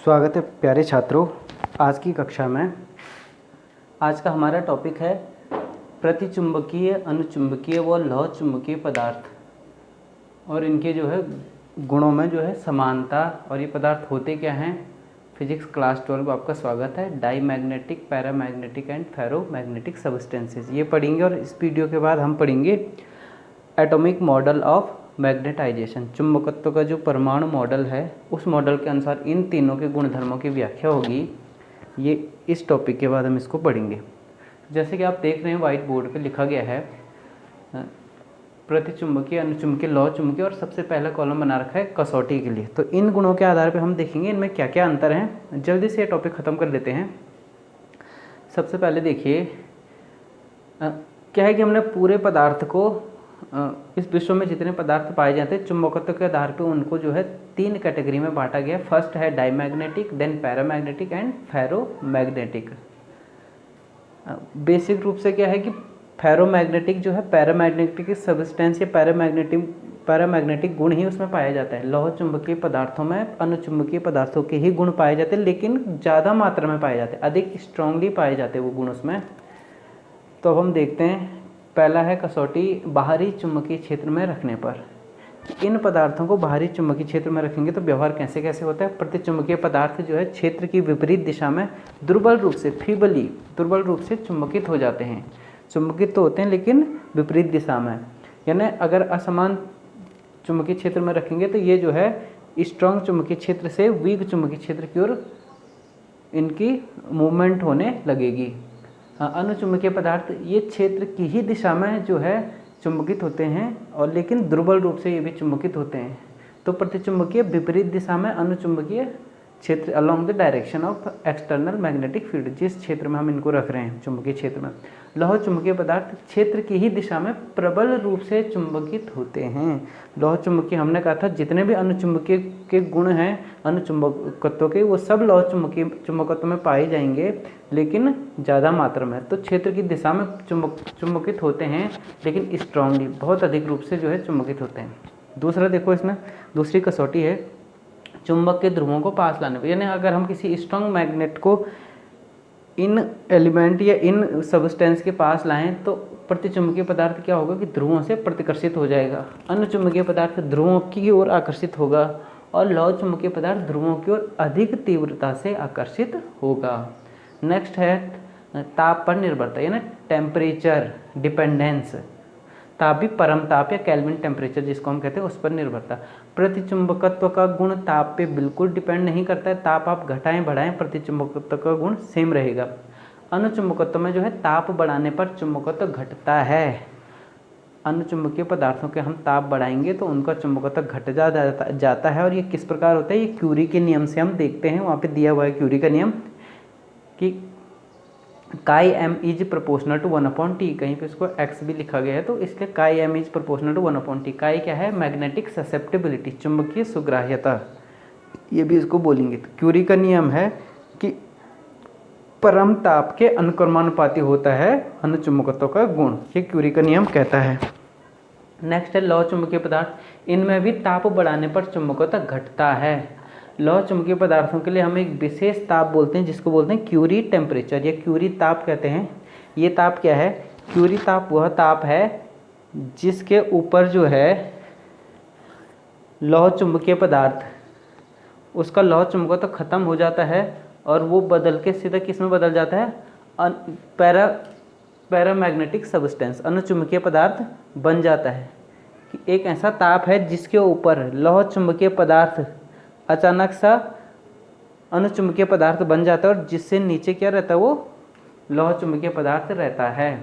स्वागत है प्यारे छात्रों। आज की कक्षा में आज का हमारा टॉपिक है प्रतिचुंबकीय, अनुचुंबकीय व लौह चुंबकीय पदार्थ और इनके जो है गुणों में जो है समानता, और ये पदार्थ होते क्या हैं। फिजिक्स क्लास 12 में आपका स्वागत है। Diamagnetic, paramagnetic and ferromagnetic substances ये पढ़ेंगे, और इस वीडियो के बाद हम पढ़ेंगे एटॉमिक मॉडल ऑफ मैग्नेटाइजेशन। चुंबकत्व का जो परमाणु मॉडल है, उस मॉडल के अनुसार इन तीनों के गुणधर्मों की व्याख्या होगी। ये इस टॉपिक के बाद हम इसको पढ़ेंगे। जैसे कि आप देख रहे हैं व्हाइट बोर्ड पे लिखा गया है प्रतिचुंबकीय, अनुचुंबकीय, लौह चुंबकीय, और सबसे पहला कॉलम बना रखा है कसौटी के लिए। तो इन गुणों के आधार पर हम देखेंगे इनमें क्या क्या अंतर हैं। जल्दी से ये टॉपिक ख़त्म कर लेते हैं। सबसे पहले देखिए क्या है कि हमने पूरे पदार्थ को इस विश्व में जितने पदार्थ पाए जाते हैं चुंबकत्व के आधार पर उनको जो है तीन कैटेगरी में बांटा गया। फर्स्ट है diamagnetic, then paramagnetic and ferromagnetic. Basic रूप से क्या है कि फेरोमैग्नेटिक जो है पैरामैग्नेटिक सब्सटेंस या पैरामैग्नेटिक गुण ही उसमें पाया जाता है। लौह चुंबकीय पदार्थों में अनुचुंबकीय पदार्थों के ही गुण पाए जाते हैं, लेकिन ज़्यादा मात्रा में पाए जाते हैं, अधिक स्ट्रांगली पाए जाते हैं वो गुण उसमें। तो अब हम देखते हैं। पहला है कसौटी, बाहरी चुंबकीय क्षेत्र में रखने पर। इन पदार्थों को बाहरी चुंबकीय क्षेत्र में रखेंगे तो व्यवहार कैसे कैसे होता है। प्रतिचुंबकीय पदार्थ जो है क्षेत्र की विपरीत दिशा में दुर्बल रूप से चुंबकित हो जाते हैं। चुंबकित तो होते हैं लेकिन विपरीत दिशा में, यानी अगर असमान चुंबकीय क्षेत्र में रखेंगे तो ये जो है स्ट्रॉन्ग चुंबकीय क्षेत्र से वीक चुंबकीय क्षेत्र की ओर इनकी मूवमेंट होने लगेगी। अनुचुंबकीय पदार्थ ये क्षेत्र की ही दिशा में जो है चुंबकित होते हैं, और लेकिन दुर्बल रूप से ये भी चुंबकित होते हैं। तो प्रतिचुंबकीय विपरीत दिशा में, अनुचुंबकीय क्षेत्र along the direction of external magnetic field, जिस क्षेत्र में हम इनको रख रहे हैं चुंबकीय क्षेत्र में। लौह चुंबकीय पदार्थ क्षेत्र की ही दिशा में प्रबल रूप से चुंबकित होते हैं। लौह चुंबकीय हमने कहा था जितने भी अनुचुंबकीय के गुण हैं अनुचुंबकत्व के, वो सब लौह चुंबकत्व में पाए जाएंगे, लेकिन ज़्यादा मात्रा में। तो क्षेत्र की दिशा में चुंबकित होते हैं, लेकिन स्ट्रांगली बहुत अधिक रूप से जो है चुंबकित होते हैं। दूसरा देखो, इसमें दूसरी कसौटी है चुंबक के ध्रुवों को पास लाने पर। यानी अगर हम किसी स्ट्रॉन्ग मैग्नेट को इन एलिमेंट या इन सब्सटेंस के पास लाएं तो प्रतिचुंबकीय पदार्थ क्या होगा कि ध्रुवों से प्रतिकर्षित हो जाएगा। अनुचुंबकीय पदार्थ ध्रुवों की ओर आकर्षित होगा, और लौह चुंबकीय पदार्थ ध्रुवों की ओर अधिक तीव्रता से आकर्षित होगा। नेक्स्ट है ताप पर निर्भरता, यानी टेम्परेचर डिपेंडेंस। ताप भी परम ताप या केल्विन टेम्परेचर जिसको हम कहते हैं उस पर निर्भरता। प्रतिचुंबकत्व का गुण ताप पे बिल्कुल डिपेंड नहीं करता है। ताप आप घटाएं बढ़ाएं, प्रतिचुंबकत्व का गुण सेम रहेगा। अनुचुंबकत्व में जो है ताप बढ़ाने पर चुंबकत्व घटता है। अनुचुंबकीय पदार्थों के हम ताप बढ़ाएंगे तो उनका चुंबकत्व घट जाता है। और ये किस प्रकार होता है, ये क्यूरी के नियम से हम देखते हैं। वहाँ पे दिया हुआ है क्यूरी का नियम कि काई M is proportional to 1/T। कहीं पे इसको x भी लिखा गया है, तो इसलिए काई M is proportional to 1/T। काई क्या है, मैग्नेटिक ससेप्टिबिलिटी, चुंबकीय सुग्राह्यता, ये भी इसको बोलेंगे। तो क्यूरी का नियम है कि परम ताप के अनुक्रमानुपाती होता है अनुचुंबकत्व का गुण, ये क्यूरी का नियम कहता है। नेक्स्ट है लौह चुंबकीय पदार्थ। इनमें भी ताप बढ़ाने पर चुंबकत्व घटता है। लौह चुंबकीय पदार्थों के लिए हम एक विशेष ताप बोलते हैं जिसको बोलते हैं क्यूरी टेम्परेचर या क्यूरी ताप कहते हैं। ये ताप क्या है, क्यूरी ताप वह ताप है जिसके ऊपर जो है लौह चुंबकीय पदार्थ, उसका लौह चुंबकत्व तो खत्म हो जाता है और वो बदल के सीधा किस में बदल जाता है, पैरामैग्नेटिक सब्सटेंस, अनुचुंबकीय पदार्थ बन जाता है। कि एक ऐसा ताप है जिसके ऊपर लौह चुंबकीय पदार्थ अचानक सा अनुचुंबकीय पदार्थ बन जाता है, और जिससे नीचे क्या रहता है, वो लौह चुंबकीय पदार्थ रहता है।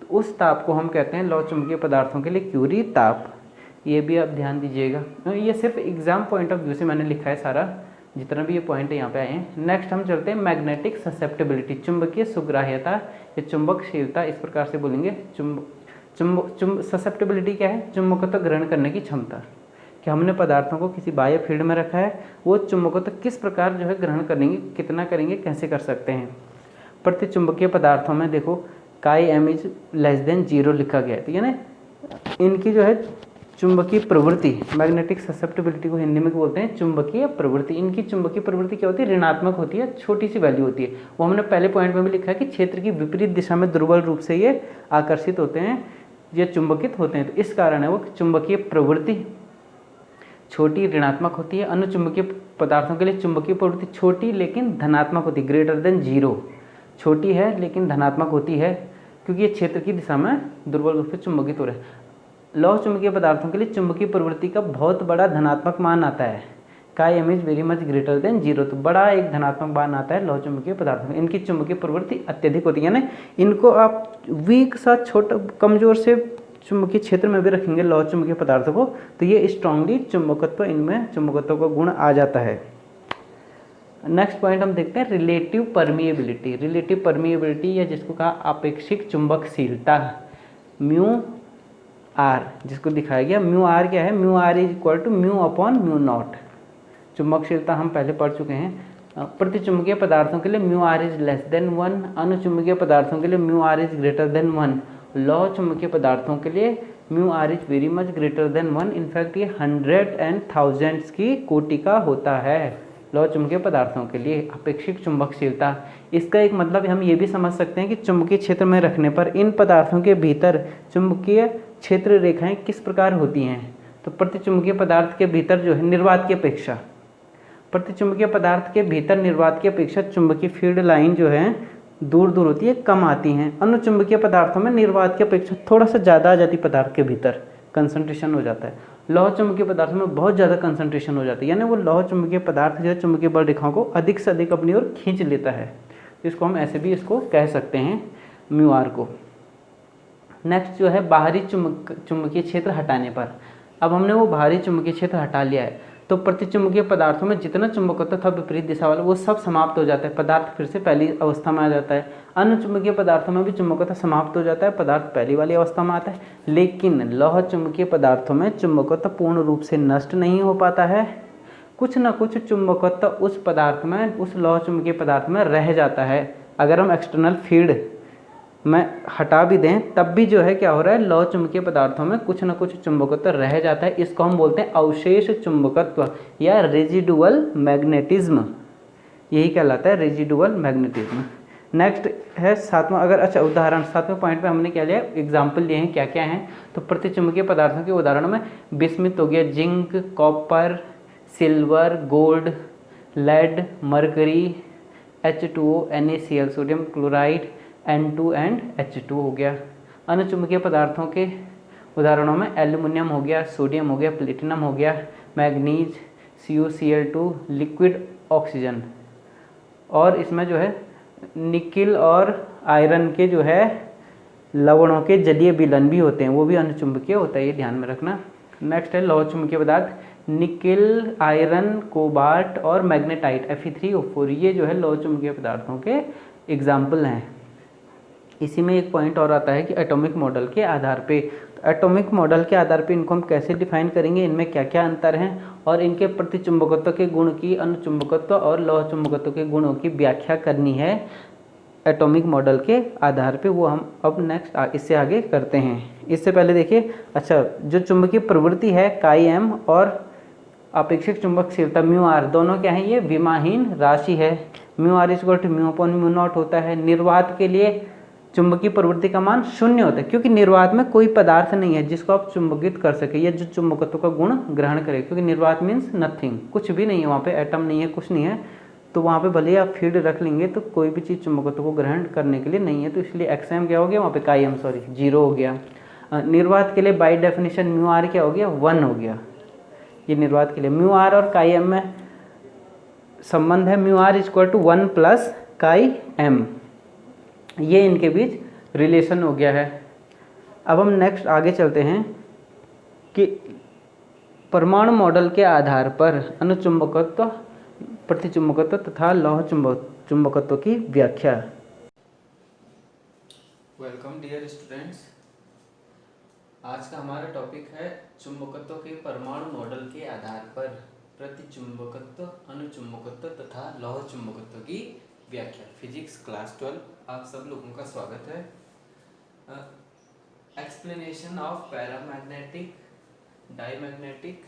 तो उस ताप को हम कहते हैं लौह चुंबकीय पदार्थों के लिए क्यूरी ताप। ये भी आप ध्यान दीजिएगा। ये सिर्फ एग्जाम पॉइंट ऑफ व्यू से मैंने लिखा है सारा, जितना भी ये पॉइंट यहाँ पे आए हैं। नेक्स्ट हम चलते हैं मैग्नेटिक ससेप्टिबिलिटी, चुंबकीय सुग्राह्यता या चुंबकशीलता, इस प्रकार से बोलेंगे। ससेप्टिबिलिटी क्या है, चुंबकत्व ग्रहण करने की क्षमता। कि हमने पदार्थों को किसी बाह्य फील्ड में रखा है, वो चुंबकत्व किस प्रकार जो है ग्रहण करेंगे, कितना करेंगे, कैसे कर सकते हैं। प्रतिचुंबकीय पदार्थों में देखो काई एम इज लेस देन 0 लिखा गया है, तो यानी इनकी जो है चुंबकीय प्रवृत्ति, मैग्नेटिक ससेप्टिबिलिटी को हिंदी में बोलते हैं चुंबकीय प्रवृत्ति। इनकी चुंबकीय प्रवृत्ति क्या होती है? ऋणात्मक होती है, छोटी सी वैल्यू होती है। वो हमने पहले पॉइंट में भी लिखा है कि क्षेत्र की विपरीत दिशा में दुर्बल रूप से ये आकर्षित होते हैं, ये चुंबकित होते हैं, तो इस कारण है वो चुंबकीय प्रवृत्ति छोटी ऋणात्मक होती है। अनुचुंबकीय पदार्थों के लिए चुंबकीय प्रवृत्ति छोटी लेकिन धनात्मक होती है, ग्रेटर देन जीरो, छोटी है लेकिन धनात्मक होती है, क्योंकि ये क्षेत्र की दिशा में दुर्बल रूप से चुंबकित हो रहे हैं। लौह चुंबकीय पदार्थों के लिए चुंबकीय प्रवृत्ति का बहुत बड़ा धनात्मक मान आता है, chi M is very much greater than zero, तो बड़ा एक धनात्मक मान आता है लौह चुंबकीय पदार्थों में। इनकी चुंबकीय प्रवृत्ति अत्यधिक होती है, यानी इनको आप वीक सा छोटा कमजोर से चुंबकीय क्षेत्र में भी रखेंगे लौह चुंबकीय पदार्थों को, तो ये स्ट्रांगली चुंबकत्व, इनमें चुंबकत्व का गुण आ जाता है। नेक्स्ट पॉइंट हम देखते हैं रिलेटिव परमिएबिलिटी। रिलेटिव परमिएबिलिटी या जिसको कहा आपेक्षिक चुंबकशीलता, म्यू आर, जिसको दिखाया गया म्यू आर क्या है? Mu R is equal to mu upon mu not. चुंबकशीलता हम पहले पढ़ चुके हैं। प्रतिचुंबकीय पदार्थों के लिए mu R is less than 1, अनुचुंबकीय पदार्थों के लिए mu R is greater than 1, लौह चुंबकीय पदार्थों के लिए mu R is very much greater than 1। In fact ये 100 एंड थाउजेंड्स की कोटि का होता है लौह चुंबकीय पदार्थों के लिए अपेक्षिक चुंबकशीलता। इसका एक मतलब हम ये भी समझ सकते हैं कि चुंबकीय क्षेत्र में रखने पर इन पदार्थों के भीतर चुंबकीय क्षेत्र रेखाएं किस प्रकार होती हैं। तो प्रतिचुंबकीय पदार्थ के भीतर जो है निर्वात की अपेक्षा, प्रतिचुंबकीय पदार्थ के भीतर निर्वात की अपेक्षा चुंबकीय फील्ड लाइन जो है दूर दूर होती है, कम आती हैं। अनुचुंबकीय पदार्थों में निर्वात की अपेक्षा थोड़ा सा ज़्यादा आ जाती, पदार्थ के भीतर कंसंट्रेशन हो जाता है। लौह चुंबकीय पदार्थों में बहुत ज़्यादा कंसंट्रेशन हो जाती है, यानी वो लौह चुंबकीय पदार्थ जो है चुंबकीय बल रेखाओं को अधिक से अधिक अपनी ओर खींच लेता है, जिसको हम ऐसे भी इसको कह सकते हैं म्यू आर को। नेक्स्ट जो है बाहरी चुंबकीय क्षेत्र हटाने पर, अब हमने वो बाहरी चुंबकीय क्षेत्र हटा लिया है, तो प्रतिचुंबकीय पदार्थों में जितना चुंबकत्व था विपरीत दिशा वाला वो सब समाप्त हो जाता है, पदार्थ फिर से पहली अवस्था में आ जाता है। अनुचुंबकीय पदार्थों में भी चुंबकत्व समाप्त हो जाता है, पदार्थ पहली वाली अवस्था में आता है। लेकिन लौह चुंबकीय पदार्थों में चुंबकत्व पूर्ण रूप से नष्ट नहीं हो पाता है, कुछ न कुछ चुंबकत्व उस पदार्थ में, उस लौह चुंबकीय पदार्थ में रह जाता है। अगर हम एक्सटर्नल फील्ड में हटा भी दें तब भी जो है क्या हो रहा है, लौह चुंबकीय पदार्थों में कुछ न कुछ चुंबकत्व रह जाता है। इसको हम बोलते हैं अवशेष चुंबकत्व या रेजिडुअल मैग्नेटिज्म, यही कहलाता है रेजिडुअल मैग्नेटिज्म। नेक्स्ट है सातवां, अगर अच्छा उदाहरण, सातवें पॉइंट पे हमने क्या लिया, एग्जाम्पल लिए हैं, क्या क्या हैं। तो प्रतिचुंबकीय पदार्थों के उदाहरणों में बिस्मिथ हो गया, zinc, copper, silver, gold, lead, mercury, H2O, NaCl, sodium chloride, N2 and H2 हो गया। अनुचुंबकीय पदार्थों के उदाहरणों में एल्यूमिनियम हो गया, सोडियम हो गया, प्लेटिनम हो गया, मैग्नीज, CuCl2, लिक्विड ऑक्सीजन, और इसमें जो है निकिल और आयरन के जो है लवणों के जलीय विलयन भी होते हैं, वो भी अनुचुंबकीय होता है, ये ध्यान में रखना। नेक्स्ट है लौह चुंबकीय पदार्थ, निकिल, आयरन, कोबाल्ट और मैग्नेटाइट Fe3O4, ये जो है लौह चुंबकीय पदार्थों के एग्जाम्पल हैं। इसी में एक पॉइंट और आता है कि एटॉमिक मॉडल के आधार पे, तो एटॉमिक मॉडल के आधार पे इनको हम कैसे डिफाइन करेंगे, इनमें क्या क्या अंतर हैं और इनके प्रतिचुंबकत्व के गुण की, अनुचुंबकत्व और लौह चुंबकत्व के गुणों की व्याख्या करनी है एटॉमिक मॉडल के आधार पे, वो हम अब नेक्स्ट इससे आगे करते हैं। इससे पहले देखिए, अच्छा जो चुंबकीय प्रवृत्ति है काई एम और अपेक्षिक चुंबकशीलता म्यू आर, दोनों क्या है, ये विमाहीन राशि है। Mu r equal to mu upon mu naught होता है। निर्वात के लिए चुंबकीय प्रवृत्ति का मान 0 होता है, क्योंकि निर्वात में कोई पदार्थ नहीं है जिसको आप चुंबकित कर सके या जो चुंबकत्व का गुण ग्रहण करे, क्योंकि निर्वात मीन्स नथिंग, कुछ भी नहीं है वहाँ पे, एटम नहीं है, कुछ नहीं है, तो वहाँ पे भले ही आप फील्ड रख लेंगे तो कोई भी चीज़ चुंबकत्व को ग्रहण करने के लिए नहीं है, तो इसलिए एक्सएम क्या हो गया वहाँ पे, काई एम 0 हो गया। निर्वात के लिए बाई डेफिनेशन म्यू आर क्या हो गया, 1 हो गया, ये निर्वात के लिए। म्यू आर और काई एम में संबंध है, mu r equal to 1 plus chi M, ये इनके बीच रिलेशन हो गया है। अब हम नेक्स्ट आगे चलते हैं कि परमाणु मॉडल के आधार पर अनुचुंबकत्व, प्रतिचुंबकत्व तथा लौह चुंबकत्व की व्याख्या। वेलकम डियर स्टूडेंट्स, आज का हमारा टॉपिक है चुंबकत्व के परमाणु मॉडल के आधार पर प्रतिचुंबकत्व, अनुचुंबकत्व तथा लौह चुंबकत्व की व्याख्या। फिजिक्स क्लास 12 आप सब लोगों का स्वागत है। Explanation of paramagnetic diamagnetic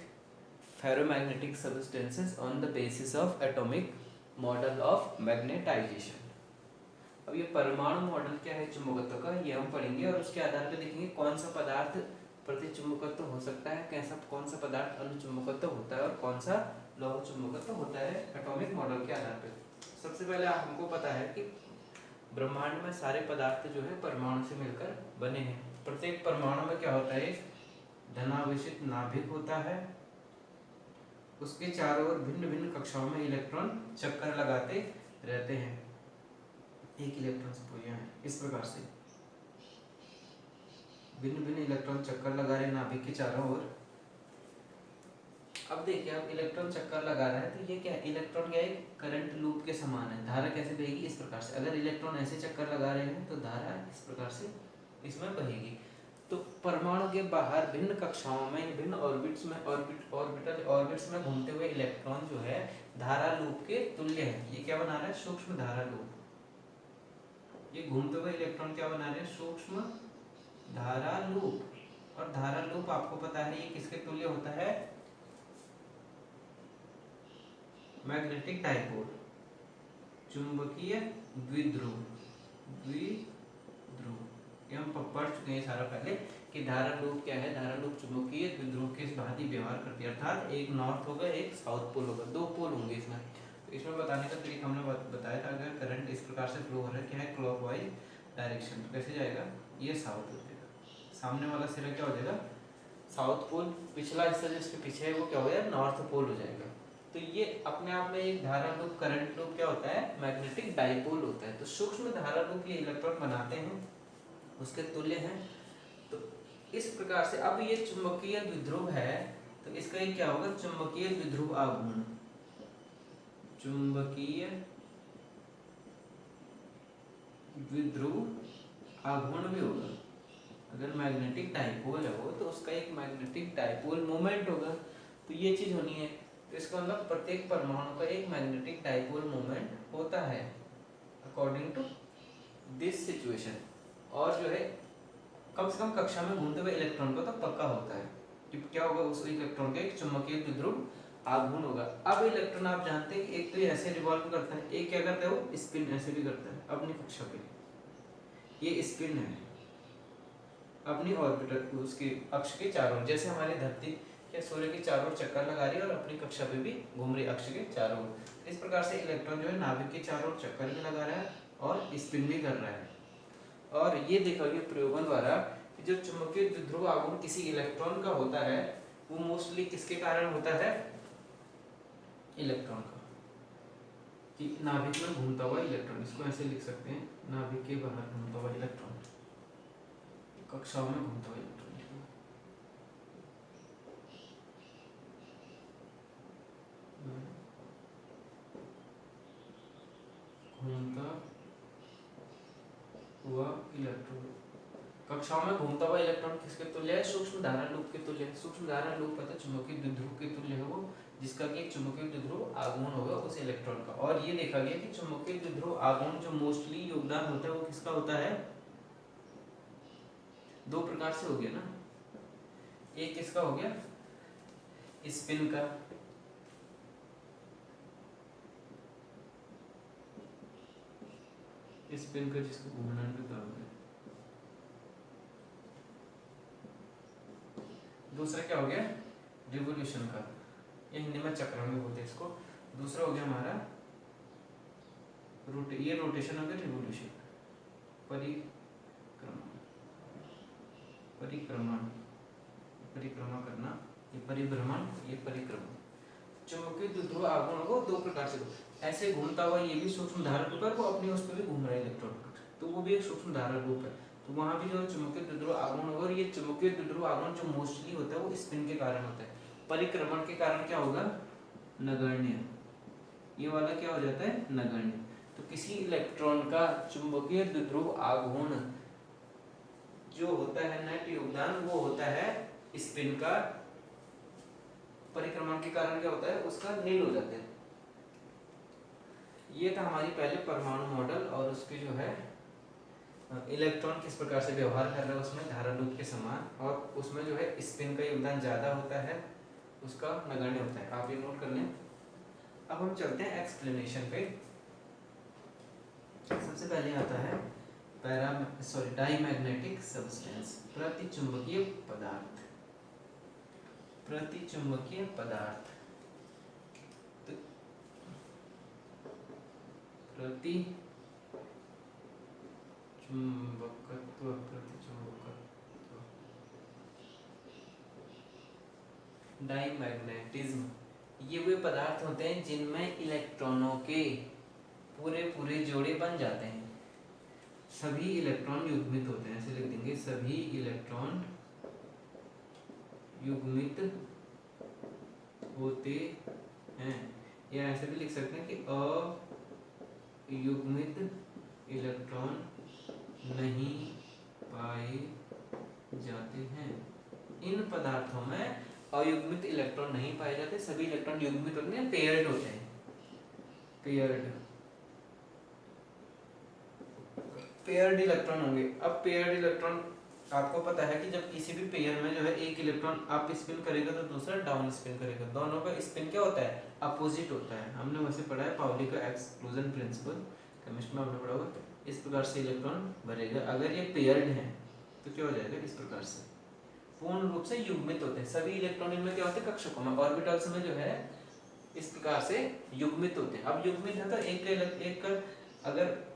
ferromagnetic substances on the basis of atomic model of magnetization. अब ये परमाणु मॉडल क्या है चुंबकत्व का, ये हम पढ़ेंगे और उसके आधार पर देखेंगे कौन सा पदार्थ प्रतिचुंबकत्व हो सकता है, कैसा कौन सा पदार्थ अनुचुंबकत्व होता है और कौन सा लौह चुंबकत्व होता है एटॉमिक मॉडल के आधार पर। सबसे पहले हमको पता है कि ब्रह्मांड में सारे पदार्थ जो है परमाणु से मिलकर बने हैं। प्रत्येक परमाणु में क्या होता है, धनावेशित नाभिक होता है, उसके चारों ओर भिन्न भिन्न कक्षाओं में इलेक्ट्रॉन चक्कर लगाते रहते हैं, एक इलेक्ट्रॉन से पूरे हैं इस प्रकार से भिन्न भिन्न इलेक्ट्रॉन चक्कर लगा रहे नाभिक के चारों ओर। अब देखिए अब इलेक्ट्रॉन चक्कर लगा रहा है तो ये क्या इलेक्ट्रॉन क्या है, करंट लूप के समान है। धारा कैसे बहेगी, इस प्रकार से। अगर इलेक्ट्रॉन ऐसे चक्कर लगा रहे हैं तो धारा इस प्रकार से इसमें बहेगी। तो परमाणु के बाहर भिन्न कक्षाओं में भिन्न ऑर्बिट्स में ऑर्बिट्स में घूमते हुए इलेक्ट्रॉन जो है धारा लूप के तुल्य है। ये क्या बना रहा है, सूक्ष्म धारा लूप। ये घूमते हुए इलेक्ट्रॉन क्या बना रहे हैं, सूक्ष्म धारा लूप। और धारा लूप आपको पता है ये किसके तुल्य होता है, मैग्नेटिक डाइपोल, चुंबकीय द्विध्रुव। ये हम पढ़ चुके हैं सारा पहले कि धारा लूप क्या है, धारा लूप चुंबकीय द्विध्रुव के भांति व्यवहार करती है। अर्थात एक नॉर्थ होगा एक साउथ पोल होगा, दो पोल होंगे इसमें। तो इसमें बताने का तरीका हमने बताया था, अगर करंट इस प्रकार से फ्लो हो रहा है क्या है, क्लॉकवाइज डायरेक्शन, तो कैसे जाएगा, ये साउथ हो जाएगा, सामने वाला सिरा क्या हो जाएगा साउथ पोल, पिछला हिस्सा जो इसके पीछे है वो क्या हो जाएगा नॉर्थ पोल हो जाएगा। तो ये अपने आप में एक धारा लूप करंट लूप क्या होता है, मैग्नेटिक डाइपोल होता है। तो सूक्ष्म धारा लूप ये इलेक्ट्रॉन बनाते हैं उसके तुल्य हैं। तो इस प्रकार से अब ये चुंबकीय द्विध्रुव है तो इसका ये क्या होगा, चुंबकीय द्विध्रुव आघूर्ण, चुंबकीय द्विध्रुव आघूर्ण भी होगा। अगर मैग्नेटिक डाइपोल है वो तो उसका एक मैग्नेटिक डाइपोल मोमेंट होगा। तो ये चीज होनी है। तो इसका मतलब प्रत्येक परमाणु का एक मैग्नेटिक डाइपोल मोमेंट होता है अकॉर्डिंग टू दिस सिचुएशन। और जो है कम से कम कक्षा में घूमते हुए इलेक्ट्रॉन का तो पक्का होता है कि क्या होगा, उस इलेक्ट्रॉन का एक चुंबकीय द्विध्रुव आघूर्ण होगा। अब इलेक्ट्रॉन आप जानते हैं कि एक तो ये ऐसे रिवॉल्व करता है, एक क्या करता है वो स्पिन ऐसे भी करता है अपनी कक्षा पे, ये स्पिन है अपनी ऑर्बिटर उसके अक्ष के चारों, जैसे हमारी धरती या सूर्य के चारों ओर चक्कर लगा रही है और अपनी कक्षा पे भी घूम रही है अक्ष के चारों ओर। इस प्रकार से इलेक्ट्रॉन जो है नाभिक के चारों ओर चक्कर भी लगा रहा है और स्पिन भी कर रहा है। और ये देखा गया प्रयोगों द्वारा कि जो चुंबकीय द्विध्रुव आघूर्ण किसी इलेक्ट्रॉन का होता है वो मोस्टली किसके कारण होता है, इलेक्ट्रॉन का, कि नाभिक में घूमता हुआ इलेक्ट्रॉन, इसको ऐसे लिख सकते हैं, नाभिक के बाहर घूमता हुआ इलेक्ट्रॉन, कक्षाओं में घूमता हुआ इलेक्ट्रॉन। घूमता हुआ इलेक्ट्रॉन, कक्षाओं में घूमता हुआ इलेक्ट्रॉन किसके तुल्य है, सूक्ष्म धारा लूप के तुल्य है। सूक्ष्म धारा लूप पता चुंबकीय द्विध्रुव के तुल्य है वो, जिसका कि एक चुंबकीय द्विध्रुव आघूर्ण होगा उस इलेक्ट्रॉन का। और ये देखा गया कि चुंबकीय द्विध्रुव आघूर्ण जो मोस्टली योगदान होता है वो किसका होता है, दो प्रकार से हो गया ना, एक किसका हो गया स्पिन का, स्पिन का जिसको घूमना भी कहा गया, दूसरा क्या हो गया रिवोल्यूशन का, ये हिंदी में चक्रण भी बोलते हैं इसको। दूसरा हो गया हमारा ये रोटेशन हो गया रिवोल्यूशन, परिक्रमा करना, ये परिभ्रमण, ये परिक्रमण। चुंबकीय द्विध्रुव आघूर्ण को दो प्रकार से ऐसे घूमता हुआ ये भी सूक्ष्म धारा लूप है, वो अपनी उस पर भी घूम रहा है इलेक्ट्रॉन, तो वो भी एक सूक्ष्म धारा लूप है। तो वहाँ भी जो चुंबकीय द्विध्रुव आघूर्ण होगा, और ये चुंबकीय द्विध्रुव आघूर्ण जो मोस्टली होता है वो स्पिन के कारण होता है। परिक्रमण के कारण क्या होगा, नगण्य, ये वाला क्या हो जाता है नगण्य। तो किसी इलेक्ट्रॉन का चुंबकीय द्विध्रुव आघूर्ण जो होता है नेट योगदान वो होता है स्पिन का, परिक्रमण के कारण क्या होता है उसका नील हो जाता है। ये था हमारी पहले परमाणु मॉडल और उसके जो है इलेक्ट्रॉन किस प्रकार से व्यवहार कर रहा है उसमें धारा लूप के समान, और उसमें जो है स्पिन का योगदान ज़्यादा होता है, उसका नगण्य होता है। आप ये नोट कर लें। अब हम चलते हैं एक्सप्लेनेशन पे। सबसे पहले आता है डाईमैग्नेटिक सब्सटेंस, प्रतिचुंबकीय पदार्थ। प्रतिचुंबकीय पदार्थ, तो प्रति चुंबकत्व, प्रतिचुंबकत्व, डाईमैग्नेटिज्म, ये वे पदार्थ होते हैं जिनमें इलेक्ट्रॉनों के पूरे पूरे जोड़े बन जाते हैं। सभी इलेक्ट्रॉन युग्मित होते हैं, ऐसे लिख देंगे, सभी इलेक्ट्रॉन युग्मित होते हैं, या ऐसे भी लिख सकते हैं कि अयुग्मित इलेक्ट्रॉन नहीं पाए जाते हैं। इन पदार्थों में अयुग्मित इलेक्ट्रॉन नहीं पाए जाते, सभी इलेक्ट्रॉन युग्मित होते हैं, पेयर्ड होते हैं। पेयर्ड इलेक्ट्रॉन होंगे। अब पेयर्ड इलेक्ट्रॉन आपको पता है कि जब किसी भी पेयर में जो है एक इलेक्ट्रॉन अप स्पिन करेगा तो दूसरा डाउन स्पिन करेगा, दोनों का स्पिन क्या होता है, अपोजिट होता है। हमने वैसे पढ़ा है पाउली का एक्सक्लूजन प्रिंसिपल, केमिस्ट्री में हमने पढ़ा होगा। इस प्रकार से इलेक्ट्रॉन भरेगा, अगर ये पेयर्ड है तो क्या हो जाएगा, इस प्रकार से पूर्ण रूप से युग्मित होते हैं। सभी इलेक्ट्रॉन इनमें क्या होते हैं, कक्षकों में, ऑर्बिटल्स में जो है इस प्रकार से युग्मित होते हैं। अब युग्मित है तो एक अगर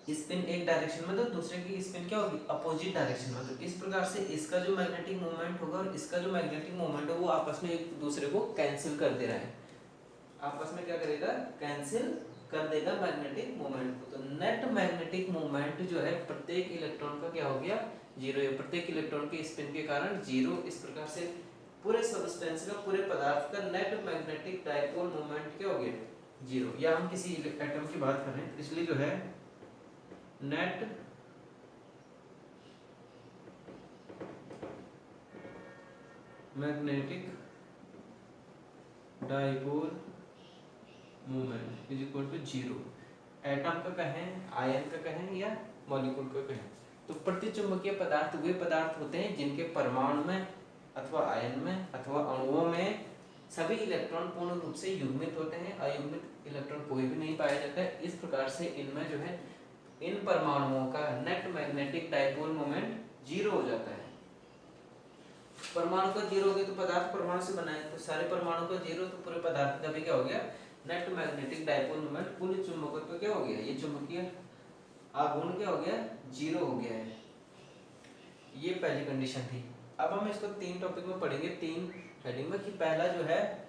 स्पिन एक डायरेक्शन में तो दूसरे की स्पिन क्या होगी, अपोजिट डायरेक्शन में। तो इस प्रकार से इसका जो मैग्नेटिक मोमेंट होगा और इसका जो मैग्नेटिक मोमेंट होगा वो आपस में एक दूसरे को कैंसिल कर दे रहा है, आपस में क्या करेगा, कैंसिल कर देगा मैग्नेटिक मोमेंट को। तो नेट मैग्नेटिक मोमेंट जो है प्रत्येक इलेक्ट्रॉन का क्या हो गया, जीरो है। प्रत्येक इलेक्ट्रॉन के स्पिन के कारण जीरो। इस प्रकार से पूरे सब्सटेंस का, पूरे पदार्थ का नेट मैग्नेटिक डायपोल मोमेंट क्या हो गया, जीरो। या हम किसी एटम की बात कर रहे हैं, इसलिए जो है net magnetic dipole moment is equal to zero. Atom का कहें, आयन का कहें, या मॉलिक्यूल का कहें, तो प्रतिचुंबकीय पदार्थ वे पदार्थ होते हैं जिनके परमाणु में अथवा आयन में अथवा अणुओं में सभी इलेक्ट्रॉन पूर्ण रूप से युग्मित होते हैं, अयुग्मित इलेक्ट्रॉन कोई भी नहीं पाया जाता है। इस प्रकार से इनमें जो है इन परमाणुओं का net magnetic dipole moment zero हो जाता है। परमाणु का जीरो हो गया तो पदार्थ परमाणु से बना है, तो सारे परमाणु का जीरो, तो पूरे पदार्थ का भी क्या हो गया, नेट मैग्नेटिक डायपोल मोमेंट, कुल चुंबकत्व क्या हो गया, ये चुंबकीय आघूर्ण क्या हो गया, जीरो हो गया है। ये पहली कंडीशन थी। अब हम इसको तीन टॉपिक में पढ़ेंगे, तीन हेडिंग में, कि पहला जो है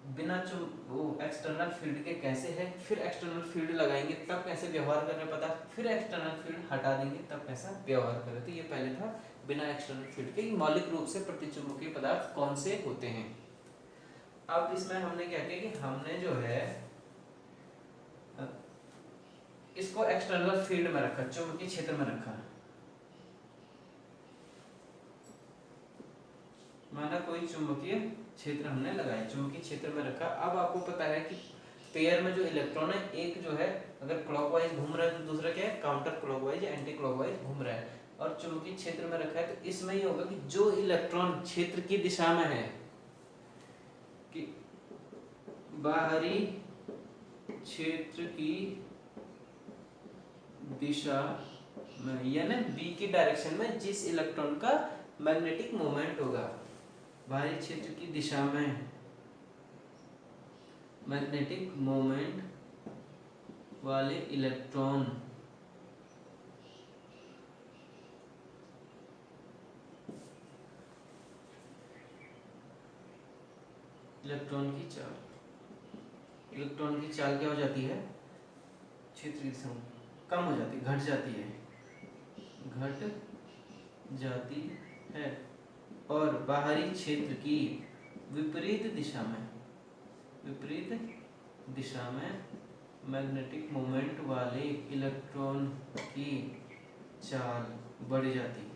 बिना वो एक्सटर्नल फील्ड के कैसे है, फिर एक्सटर्नल फील्ड लगाएंगे तब कैसे व्यवहार कर रहे पदार्थ, फिर एक्सटर्नल फील्ड हटा देंगे तब कैसा व्यवहार कर रहे। तो ये पहले था बिना एक्सटर्नल फील्ड के मौलिक रूप से प्रतिचुंबकीय पदार्थ कौन से होते हैं। अब इसमें हमने क्या किया कि हमने जो है इसको एक्सटर्नल फील्ड में रखा, चुंबकीय क्षेत्र में रखा। माना कोई चुंबकीय क्षेत्र हमने लगाया, चुंबकीय क्षेत्र में रखा। अब आपको पता है कि पेयर में जो इलेक्ट्रॉन है, एक जो है अगर क्लॉकवाइज घूम रहा है तो दूसरा क्या है, काउंटर क्लॉकवाइज या एंटी क्लॉकवाइज घूम रहा है, और चुंबकीय क्षेत्र में रखा है। तो इसमें ये होगा कि जो इलेक्ट्रॉन क्षेत्र की दिशा में है, कि बाहरी क्षेत्र की दिशा में, यानी बी की डायरेक्शन में जिस इलेक्ट्रॉन का मैग्नेटिक मोमेंट होगा, बाहरी क्षेत्र की दिशा में मैग्नेटिक मोमेंट वाले इलेक्ट्रॉन इलेक्ट्रॉन की चाल क्या हो जाती है, क्षेत्र की दिशा कम हो जाती है, घट जाती है, और बाहरी क्षेत्र की विपरीत दिशा में मैग्नेटिक मोमेंट वाले इलेक्ट्रॉन की चाल बढ़ जाती है।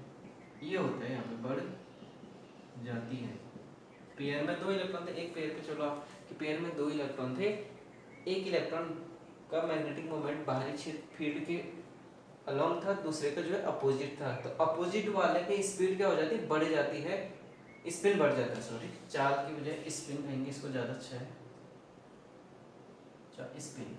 ये होता है यहाँ पे, बढ़ जाती है। पेयर में दो इलेक्ट्रॉन थे, एक पेयर पे चलो आप कि पेयर में दो इलेक्ट्रॉन थे, एक इलेक्ट्रॉन का मैग्नेटिक मोमेंट बाहरी क्षेत्र फील्ड के अलोंग था, दूसरे का जो है अपोजिट था। तो अपोजिट वाले की स्पीड क्या हो जाती है, बढ़ जाती है, स्पिन बढ़ जाता है, सॉरी, चाल की बजाय स्पिन कहेंगे इसको, ज़्यादा अच्छा है, स्पिन।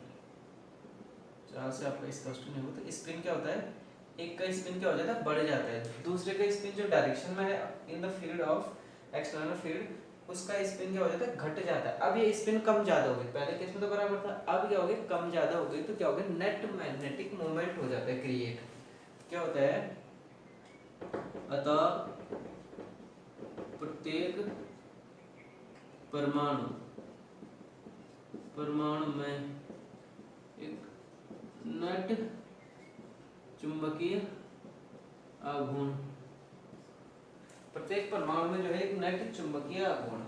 चाल से आपका स्पष्ट नहीं हो तो स्पिन क्या होता है, एक का स्पिन क्या हो जाता है, बढ़ जाता है, दूसरे का स्पिन जो डायरेक्शन में है in the field of external field, उसका स्पिन क्या हो जाता है, घट जाता है। अब ये स्पिन कम ज्यादा हो गई, पहले केस में तो बराबर था, अब क्या हो गया, कम ज्यादा हो गई, तो क्या हो गया, नेट मैग्नेटिक मोमेंट हो जाता है क्रिएट। क्या होता है, अतः प्रत्येक परमाणु में एक नेट चुंबकीय आघूर्ण, प्रत्येक परमाणु में जो है एक नेट चुंबकीय आघूर्ण,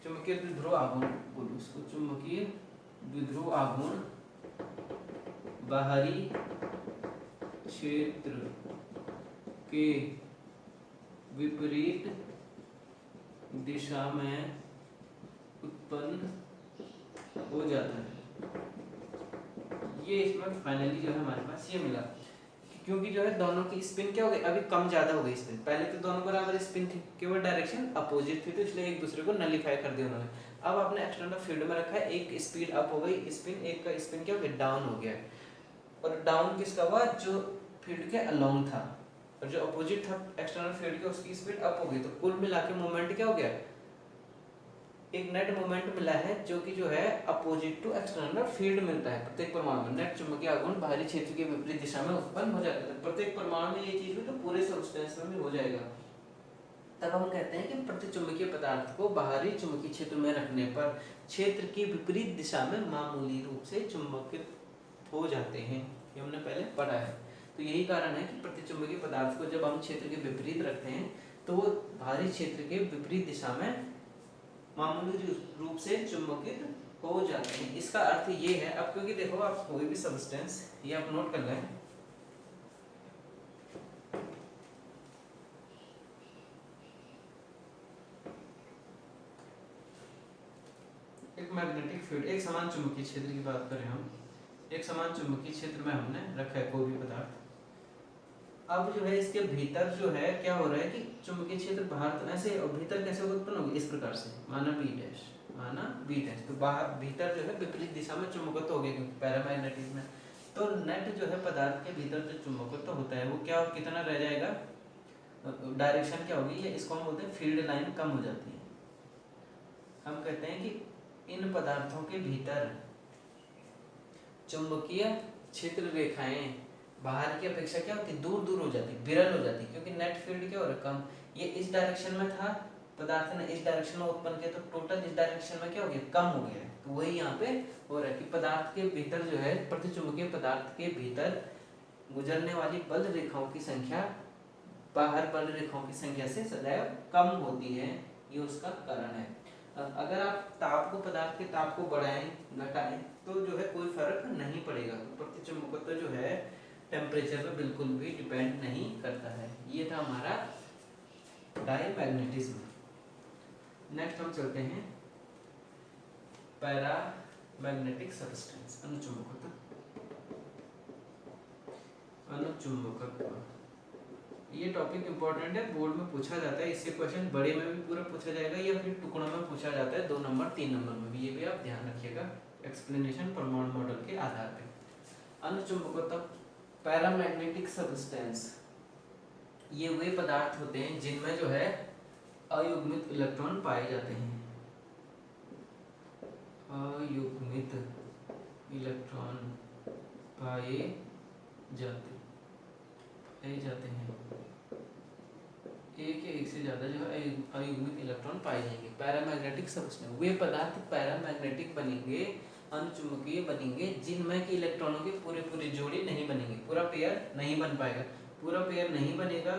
चुंबकीय द्विध्रुव आघूर्ण बोलो उसको, चुंबकीय द्विध्रुव आघूर्ण बाहरी क्षेत्र के विपरीत दिशा में उत्पन्न हो जाता है। ये इसमें फाइनली जो है हमारे पास ये मिला, क्योंकि जो है दोनों की स्पिन क्या हो गई, अभी कम ज्यादा हो गई स्पिन, पहले तो दोनों बराबर स्पिन थी, केवल डायरेक्शन अपोजिट थी, तो इसलिए एक दूसरे को नलीफाई कर दिया उन्होंने। अब आपने एक्सटर्नल फील्ड में रखा है, एक स्पीड अप हो गई स्पिन, एक का स्पिन क्या हो गया, डाउन हो गया, और डाउन किसका हुआ, जो फील्ड के अलोंग था, और जो अपोजिट था एक्सटर्नल फील्ड के उसकी स्पीड अप हो गई, तो कुल मिला के मोमेंट क्या हो गया, एक नेट मोमेंट मिला है, जो कि जो है अपोजिट टू एक्सटर्नल फील्ड मिलता है प्रत्येक परमाणु में, नेट चुंबकीय आघूर्ण बाहरी क्षेत्र के विपरीत दिशा में उत्पन्न हो जाता है। प्रत्येक परमाणु में ये चीज हुई तो पूरे सब्सटेंस में भी हो जाएगा। तब हम कहते हैं कि प्रतिचुंबकीय पदार्थ को बाहरी चुंबकीय क्षेत्र में रखने पर क्षेत्र की विपरीत दिशा में मामूली रूप से चुंबकित हो जाते हैं, ये हमने पहले पढ़ा है। तो यही कारण है कि प्रतिचुंबकीय पदार्थ को जब हम क्षेत्र के विपरीत रखते हैं तो वो बाहरी क्षेत्र के विपरीत दिशा में मामूली रूप से चुंबकित हो जाते हैं। इसका अर्थ ये है, अब क्योंकि देखो आप कोई भी सब्सटेंस, ये आप नोट कर लें, एक मैग्नेटिक फील्ड, एक समान चुंबकीय क्षेत्र की बात करें हम, एक समान चुंबकीय क्षेत्र में हमने रखा है कोई भी पदार्थ। अब जो है इसके भीतर जो है क्या हो रहा है कि चुंबकीय क्षेत्र बाहर तो ऐसे, और भीतर कैसे उत्पन्न होगी, इस प्रकार से, माना बी डैश, माना बी डैश, तो बाहर भीतर जो है विपरीत दिशा में चुंबकत्व हो गया क्योंकि पैरामैग्नेटिज्म में। तो नेट जो है पदार्थ के भीतर जो चुंबकत्व होता है वो क्या, कितना रह जाएगा, डायरेक्शन क्या होगी, ये इसको हम बोलते हैं फील्ड लाइन कम हो जाती है। हम कहते हैं कि इन पदार्थों के भीतर चुंबकीय क्षेत्र रेखाएं बाहर की अपेक्षा क्या होती, दूर दूर हो जाती, विरल हो जाती, क्योंकि नेट फील्ड क्या हो रहा है, कम। ये इस डायरेक्शन में था, पदार्थ ने इस डायरेक्शन में उत्पन्न किया, तो टोटल इस डायरेक्शन में क्या हो गया, कम हो गया है। तो वही यहाँ पे हो रहा है कि पदार्थ के भीतर जो है, प्रतिचुंबकीय पदार्थ के भीतर गुजरने वाली बल रेखाओं की संख्या बाहर बल रेखाओं की संख्या से सदैव कम होती है, ये उसका कारण है। अगर आप ताप को, पदार्थ के ताप को बढ़ाएं घटाएं तो जो है कोई फर्क नहीं पड़ेगा। तो प्रतिचुंबकत्व जो है टेम्परेचर पर बिल्कुल भी डिपेंड नहीं करता है। ये था हमारा डायमैग्नेटिज्म। नेक्स्ट हम चलते हैं पैरामैग्नेटिक सब्सटेंस, अनुचुंबकत्व। अनुचुंबकत्व ये टॉपिक इंपॉर्टेंट है, बोर्ड में पूछा जाता है, इससे क्वेश्चन बड़े में भी पूरा पूछा जाएगा या फिर टुकड़ों में पूछा जाता है, 2 नंबर 3 नंबर में भी, ये भी आप ध्यान रखिएगा एक्सप्लेनेशन परमाणु मॉडल के आधार पे। अनुचुंबकत्व, पैरामैग्नेटिक सब्सटेंस, ये वे पदार्थ होते हैं जिनमें जो है अयुग्मित इलेक्ट्रॉन पाए जाते हैं, अयुग्मित इलेक्ट्रॉन पाए जाते हैं, एक या एक से ज्यादा जो है अयुग्मित इलेक्ट्रॉन पाए जाएंगे। पैरामैग्नेटिक सब्सटेंस, वे पदार्थ पैरामैग्नेटिक बनेंगे, अनुचुंबकीय बनेंगे, जिनमें कि इलेक्ट्रॉनों की पूरे पूरे जोड़ी नहीं बनेंगे, पूरा पेयर नहीं बन पाएगा। पूरा पेयर नहीं बनेगा,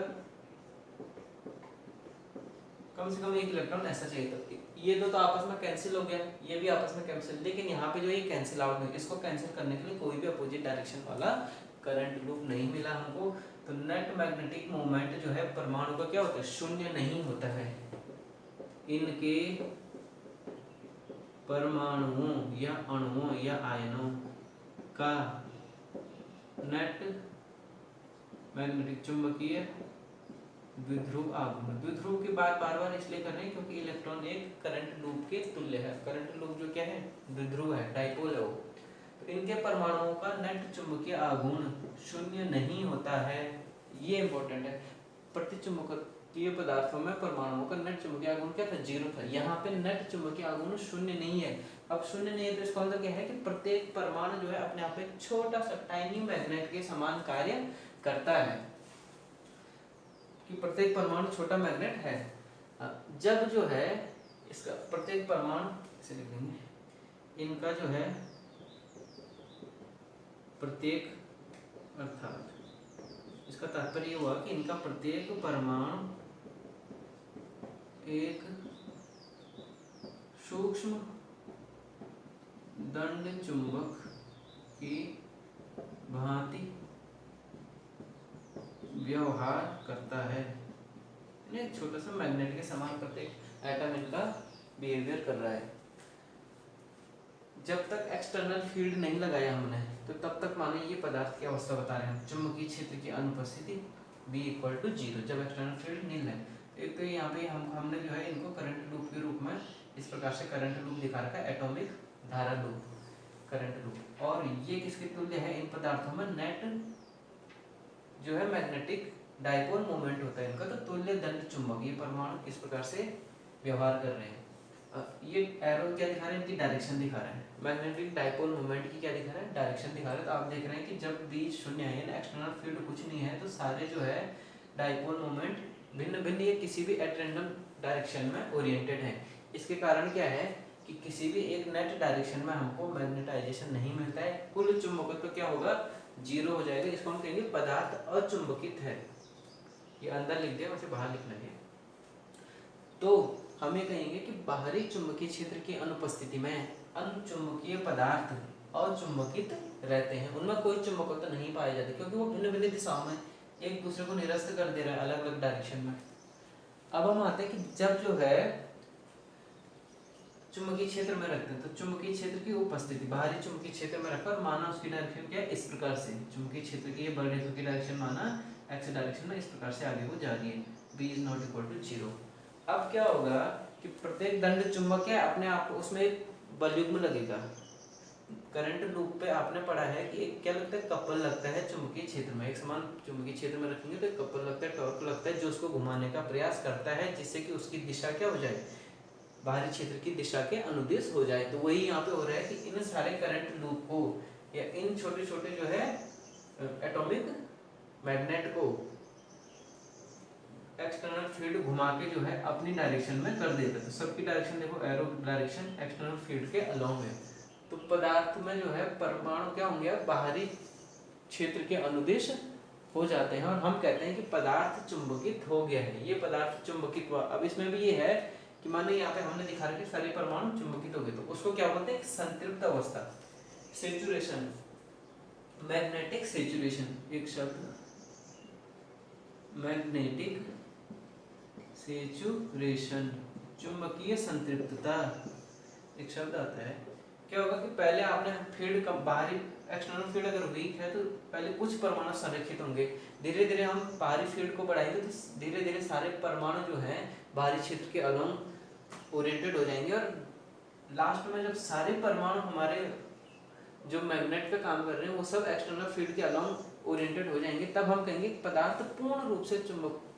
कम से कम एक इलेक्ट्रॉन ऐसा चाहिए। तो ये दो तो आपस में कैंसिल हो गया, ये भी आपस में कैंसिल, लेकिन यहाँ पे जो ये कैंसिल आउट नहीं, इसको कैंसिल करने के लिए कोई भी अपोजिट डायरेक्शन वाला करंट लूप नहीं मिला हमको। तो नेट मैग्नेटिक मोमेंट जो है परमाणु का क्या होता है, शून्य नहीं होता है। इनके परमाणुओं या अणुओं या आयनों का नेट मैग्नेटिक चुंबकीय द्विध्रुव आघूर्ण। द्विध्रुव की बात बार बार इसलिए कर रहे हैं क्योंकि इलेक्ट्रॉन एक करंट लूप के तुल्य है। करंट लूप जो क्या है, द्विध्रुव है, डाइपोल है वो। तो इनके परमाणुओं का नेट चुंबकीय आघूर्ण शून्य नहीं होता है, ये इंपॉर्टेंट है। प्रतिचुंबकीय पदार्थों में परमाणुओं का नेट चुंबकीय आघूर्ण क्या था, 0 था। यहाँ पे नेट चुंबकीय आघूर्ण शून्य नहीं है। अब शून्य नहीं है तो इसका मतलब क्या है कि प्रत्येक परमाणु जो है अपने आप में छोटा सा टाइनी मैग्नेट के समान कार्य करता है, कि प्रत्येक परमाणु छोटा मैग्नेट है। जब जो है इसका प्रत्येक परमाणु इसे लिख देंगे, इनका जो है प्रत्येक, अर्थात इसका तात्पर्य हुआ कि इनका प्रत्येक परमाणु एक सूक्ष्म दंड चुंबक की भांति व्यवहार करता है। एक छोटा सा मैग्नेट के समान प्रत्येक एटम इनका बिहेवियर कर रहा है। जब तक एक्सटर्नल फील्ड नहीं लगाया हमने तो तब तक माने ये पदार्थ की अवस्था बता रहे हैं, चुंबकीय क्षेत्र की अनुपस्थिति B = 0, जब एक्सटर्नल फील्ड नील है। एक तो यहाँ पे हमने जो है इनको करंट लूप के रूप में इस प्रकार से करंट लूप दिखा रखा है, एटॉमिक धारा लूप, करंट लूप। और ये किसके तुल्य है, इन पदार्थों में नेट जो है मैग्नेटिक डाइपोल मोमेंट होता है इनका, तो तुल्य दंड चुंबक, ये परमाणु किस प्रकार से व्यवहार कर रहे हैं। ये एरो क्या दिखा रहे हैं, इनकी डायरेक्शन दिखा रहे हैं। मैग्नेटिक डाइपोल मोमेंट की क्या दिखा रहा है, डायरेक्शन दिखा रहे हैं। तो आप देख रहे हैं कि जब बीच शून्य है ना, एक्सटर्नल फील्ड कुछ नहीं है, तो सारे जो है डाइपोल मोमेंट भिन्न भिन्न ये किसी भी एट रैंडम डायरेक्शन में ओरिएंटेड है। इसके कारण क्या है कि किसी भी एक नेट डायरेक्शन में हमको मैग्नेटाइजेशन नहीं मिलता है, कुल चुंबकत्व तो क्या होगा, 0 हो जाएगा। इसको हम कहेंगे पदार्थ अचुंबकित है। ये अंदर लिख दिया, वैसे बाहर लिखना है। तो हम ये कहेंगे कि बाहरी चुंबकीय क्षेत्र की अनुपस्थिति में अनुचुंबकीय पदार्थ अचुंबकित रहते हैं, उनमें कोई चुंबकत्व तो नहीं पाया जाता, क्योंकि वो भिन्न भिन्न दिशाओं में एक दूसरे को निरस्त कर दे रहा है, अलग अलग डायरेक्शन में। अब हम आते हैं कि जब जो है चुंबकीय क्षेत्र में रखते हैं, तो चुंबकीय क्षेत्र की उपस्थिति बाहरी चुंबकीय क्षेत्र में रखकर माना उसकी डायरेक्शन क्या है, इस प्रकार से चुंबकीय क्षेत्र की बड़े की डायरेक्शन माना एक्स डायरेक्शन में इस प्रकार से आगे वो जा रही है, B ≠ 0। अब क्या होगा कि प्रत्येक दंड चुंबक है अपने आप उसमें एक बलयुग्म लगेगा। करंट लूप पे आपने पढ़ा है कि एक क्या लगता है, कपल लगता है चुंबकीय क्षेत्र में, एक समान चुंबकीय क्षेत्र में रखेंगे तो एक कपल लगता है, टॉर्क लगता है, जो उसको घुमाने का प्रयास करता है, जिससे कि उसकी दिशा क्या हो जाए, बाहरी क्षेत्र की दिशा के अनुदिश हो जाए। तो वही यहाँ पे हो रहा है कि इन सारे करंट लूप को या इन छोटे छोटे जो है एटॉमिक मैग्नेट को एक्सटर्नल फील्ड घुमा के जो है अपनी डायरेक्शन में कर देता है। तो सबकी डायरेक्शन देखो, एरो डायरेक्शन एक्सटर्नल फील्ड के अलोंग है। तो पदार्थ में जो है परमाणु क्या होंगे, बाहरी क्षेत्र के अनुदिश हो जाते हैं, और हम कहते हैं कि पदार्थ चुंबकित हो गया है। ये पदार्थ चुंबकित हुआ। अब इसमें भी ये है कि माने यहाँ पे हमने दिखा रखा है सारे परमाणु चुंबकित हो गए, तो उसको क्या बोलते हैं, संतृप्त अवस्था, सेचुरेशन, मैग्नेटिक सेचुरेशन। एक शब्द मैग्नेटिक सेचुरेशन, चुंबकीय संतृप्तता एक शब्द आता है। क्या होगा कि पहले आपने फील्ड का बाहरी एक्सटर्नल फील्ड अगर वीक है तो पहले कुछ परमाणु संरक्षित होंगे, धीरे धीरे हम बाहरी फील्ड को बढ़ाएंगे तो धीरे धीरे सारे परमाणु जो हैं बाहरी क्षेत्र के अलोंग ओरिएंटेड हो जाएंगे, और लास्ट में जब सारे परमाणु हमारे जो मैग्नेट पे काम कर रहे हैं वो सब एक्सटर्नल फील्ड के अलोंग ओरिएंटेड हो जाएंगे, तब हम कहेंगे पदार्थ पूर्ण रूप से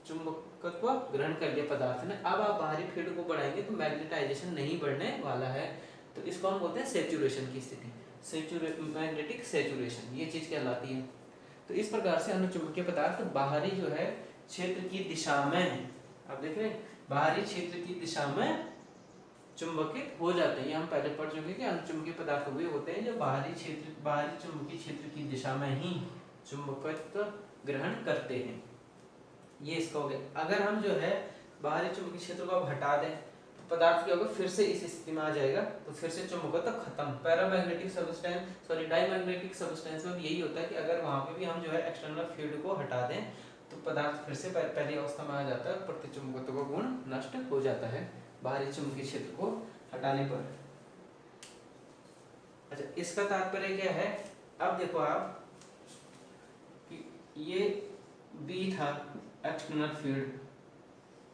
चुंबकत्व ग्रहण कर लिया पदार्थ ने। अब आप बाहरी फील्ड को बढ़ाएंगे तो मैग्नेटाइजेशन नहीं बढ़ने वाला है, तो इसको हम बोलते हैं सेचुरेशन की स्थिति, मैग्नेटिक सेचुरेशन, ये चीज कहलाती है। तो इस प्रकार से अनुचुंबकीय पदार्थ बाहरी जो है क्षेत्र की दिशा में, आप देख रहे हैं, बाहरी क्षेत्र की दिशा में चुंबकित हो जाते हैं। ये हम पहले पढ़ चुके कि अनुचुंबकीय पदार्थ वे होते हैं जो बाहरी चुंबकीय क्षेत्र की दिशा में ही चुंबकत्व ग्रहण करते हैं। ये इसका हो गया। अगर हम जो है बाहरी चुंबकीय क्षेत्र को अब हटा दें तो पदार्थ क्या होगा, फिर से इस स्थिति में आ जाएगा, तो फिर से चुंबकत्व खत्म। पैरामैग्नेटिक सबस्टेंस डाईमैग्नेटिक सबस्टेंस में भी यही होता है कि अगर वहां पे भी हम जो है एक्सटर्नल फील्ड को हटा दें तो पदार्थ फिर से पहली अवस्था में आ जाता है, प्रतिचुंबकत्व का गुण नष्ट हो जाता है बाहरी चुंबकीय क्षेत्र को हटाने पर। अच्छा, इसका तात्पर्य क्या है, अब देखो आप ये बी था एक्सटर्नल फील्ड,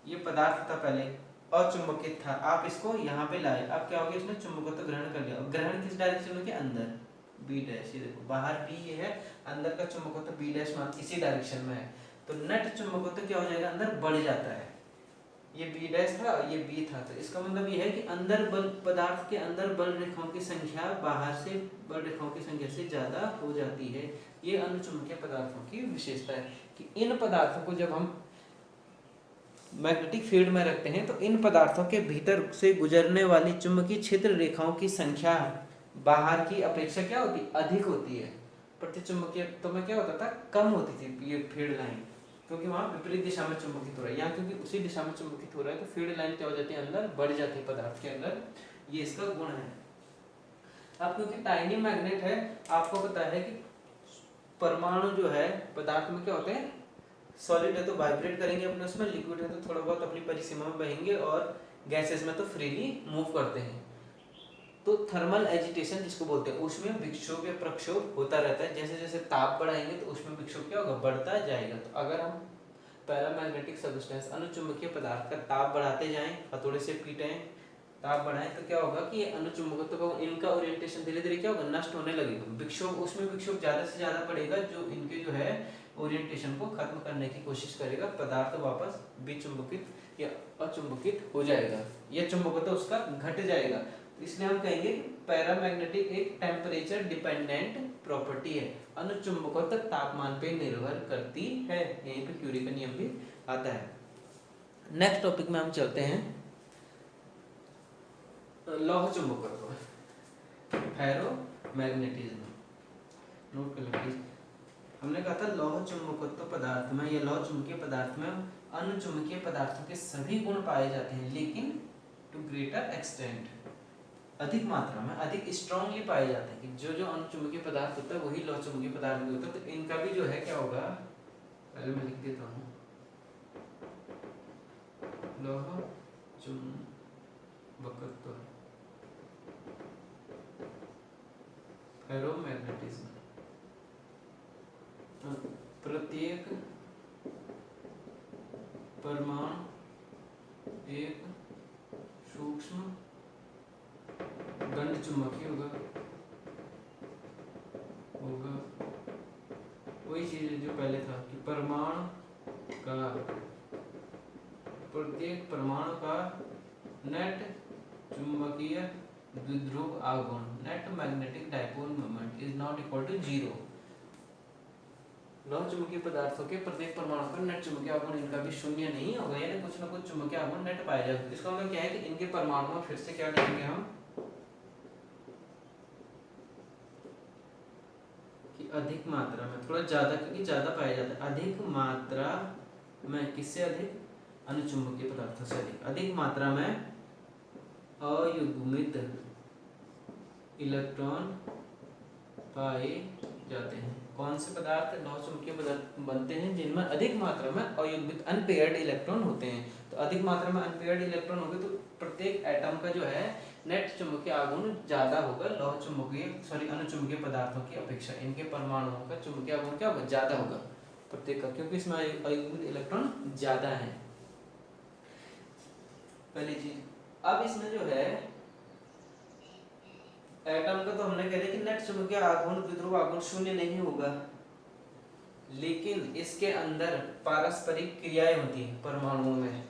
ये पदार्थ था पहले अचुंबकित था, आप इसको यहाँ पे लाए, अब क्या हो गया, इसने चुंबकत्व ग्रहण कर लिया। और ग्रहण किस डायरेक्शन में किया, अंदर, बी डैश, ये देखो बाहर बी ये है, अंदर का चुंबकत्व बी डैश मान इसी डायरेक्शन में है, तो नेट चुंबकत्व क्या हो जाएगा, अंदर बढ़ जाता है। ये बी डैश था और ये बी था, तो इसका मतलब ये है कि अंदर बल, पदार्थ के अंदर बल रेखाओं की संख्या बाहर से बल रेखाओं की संख्या से ज्यादा हो जाती है। ये अनुचुंबकीय पदार्थों की विशेषता है कि इन पदार्थों को जब हम मैग्नेटिक फील्ड में रखते हैं तो इन पदार्थों के भीतर से गुजरने वाली चुंबकीय क्षेत्र रेखाओं की संख्या बाहर की अपेक्षा क्या होती, अधिक होती है। प्रतिचुंबकीय तो में क्या होता था, कम होती थी ये फील्ड लाइन, क्योंकि वहाँ विपरीत दिशा में चुंबकित हो रहा है, यहाँ क्योंकि उसी दिशा में चुंबकित हो रहा है, तो फील्ड लाइन क्या हो जाती है, अंदर बढ़ जाती है पदार्थ के अंदर। ये इसका गुण है। अब क्योंकि टाइनी मैग्नेट है, आपको पता है कि परमाणु जो है पदार्थ में क्या होते हैं, सॉलिड है तो वाइब्रेट करेंगे अपने उसमें, लिक्विड है तो थोड़ा बहुत अपनी परिसीमा में बहेंगे, और गैसेस में तो फ्रीली मूव करते हैं। तो थर्मल एजिटेशन जिसको बोलते हैं, उसमें विक्षोभ या प्रक्षोभ होता रहता है। जैसे जैसे ताप बढ़ाएंगे तो उसमें विक्षोभ क्या होगा, बढ़ता जाएगा। तो अगर हम पैरामैग्नेटिक सब्सटेंस अनुचुंबकीय पदार्थ का ताप बढ़ाते जाएं, हथौड़े से पीटें, ताप बढ़ाएं, तो क्या होगा कि ये अनुचुंबकत्व का इनका ओरिएंटेशन धीरे धीरे क्या होगा, नष्ट होने लगेगा। विक्षोभ, उसमें विक्षोभ ज्यादा से ज्यादा बढ़ेगा, जो इनके जो है ओरिएंटेशन को खत्म करने की कोशिश करेगा, पदार्थ वापस विचुंबकित या अचुंबकित हो जाएगा, या चुंबकत्व उसका घट जाएगा। इसलिए हम कहेंगे पैरामैग्नेटिक एक टेम्परेचर डिपेंडेंट प्रॉपर्टी है, अनुचुंबकत्व तापमान पे निर्भर करती है। यहीं पे क्यूरी का नियम भी आता है। नेक्स्ट टॉपिक में हम चलते हैं लौह चुंबकत्व, फेरोमैग्नेटिज्म। नोट कर लीजिए, हमने कहा था लौह चुंबकत्व पदार्थ में या लौह चुंबकीय पदार्थ में अनुचुंबकीय पदार्थों के सभी गुण पाए जाते हैं, लेकिन टू ग्रेटर एक्सटेंट, अधिक मात्रा में, अधिक स्ट्रांगली पाए जाते हैं। कि जो जो अनुचुंबकीय पदार्थ होता है वही लौह चुंबकीय पदार्थ भी होता है। तो इनका भी जो है क्या होगा, पहले मैं लिख देता हूँ, लौह चुंबकत्व फेरोमैग्नेटिज्म, प्रत्येक परमाणु एक सूक्ष्म गंड चुंबकीय होगा, वही चीज जो पहले था कि परमाणु का, प्रत्येक परमाणु का नेट चुंबकीय द्विध्रुव आघूर्ण, net magnetic dipole moment is not equal to 0। लौह चुंबकीय पदार्थों के प्रत्येक परमाणु का नेट चुंबकीय आघूर्ण इनका भी शून्य नहीं होगा, यानी कुछ ना कुछ चुंबकीय आघूर्ण नेट पाया जाएगा। इसका मतलब क्या है कि इनके परमाणु में फिर से क्या करेंगे हम, कि अधिक मात्रा में, थोड़ा ज्यादा, क्योंकि ज्यादा पाया जाता है, अधिक मात्रा में, किससे अधिक, अनुचुंबकीय पदार्थों से अधिक, अधिक मात्रा में अयुग्मित इलेक्ट्रॉन पाए जाते हैं। कौन से पदार्थ लौह चुंबकीय पदार्थ बनते हैं जिनमें अधिक मात्रा में अयुग्मित अनपेयर्ड इलेक्ट्रॉन होते हैं। तो अधिक मात्रा में अनपेयर्ड इलेक्ट्रॉन होंगे तो प्रत्येक एटम का जो है नेट चुंबकीय आघूर्ण ज्यादा होगा लौह चुंबकीय अनुचुंबकीय पदार्थों की अपेक्षा। इनके परमाणुओं का चुंबकीय आघूर्ण क्या होगा, ज्यादा होगा प्रत्येक का, क्योंकि इसमें अयुग्मित इलेक्ट्रॉन ज्यादा है, पहली चीज। अब इसमें जो है एटम का तो हमने कह दिया कि नेट चुंबकीय आघूर्ण द्विध्रुव आघूर्ण शून्य नहीं होगा, लेकिन इसके अंदर पारस्परिक क्रियाएं होती हैं परमाणुओं में,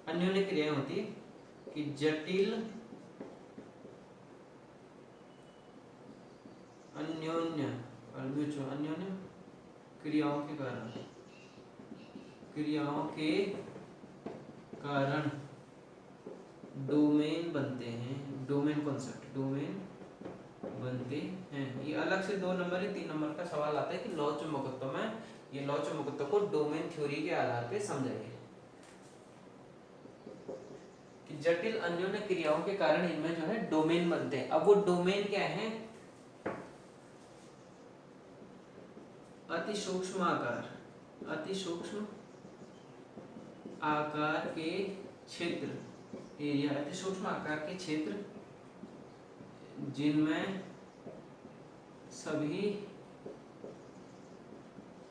अन्योन्य क्रियाएं होती कि जटिल अन्योन्य क्रियाओं के कारण डोमेन बनते हैं, डोमेन कॉन्सेप्ट, डोमेन बनते हैं। ये अलग से 2 नंबर या 3 नंबर का सवाल आता है कि लौह चुंबकत्व में, ये लौह चुंबकत्व को डोमेन थ्योरी के आधार पे समझाइए कि जटिल अन्योन्य क्रियाओं के कारण इनमें जो है डोमेन बनते हैं। अब वो डोमेन क्या है, अति सूक्ष्म आकार, अति सूक्ष्म आकार के क्षेत्र, एरिया, अति सूक्ष्म आकार के क्षेत्र जिनमें सभी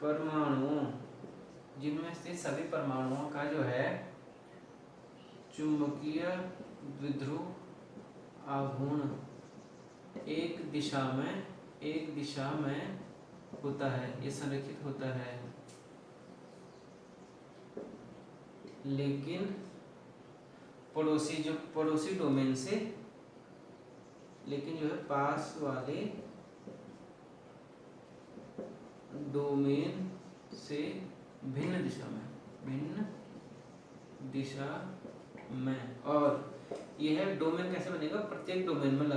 परमाणुओं जिनमें स्थित सभी परमाणुओं का जो है चुंबकीय द्विध्रुव आघूर्ण एक दिशा में होता है, ये संरेखित होता है, लेकिन पड़ोसी डोमेन से, लेकिन जो है पास वाले डोमेन से भिन्न दिशा में। और यह डोमेन कैसे बनेगा, प्रत्येक डोमेन में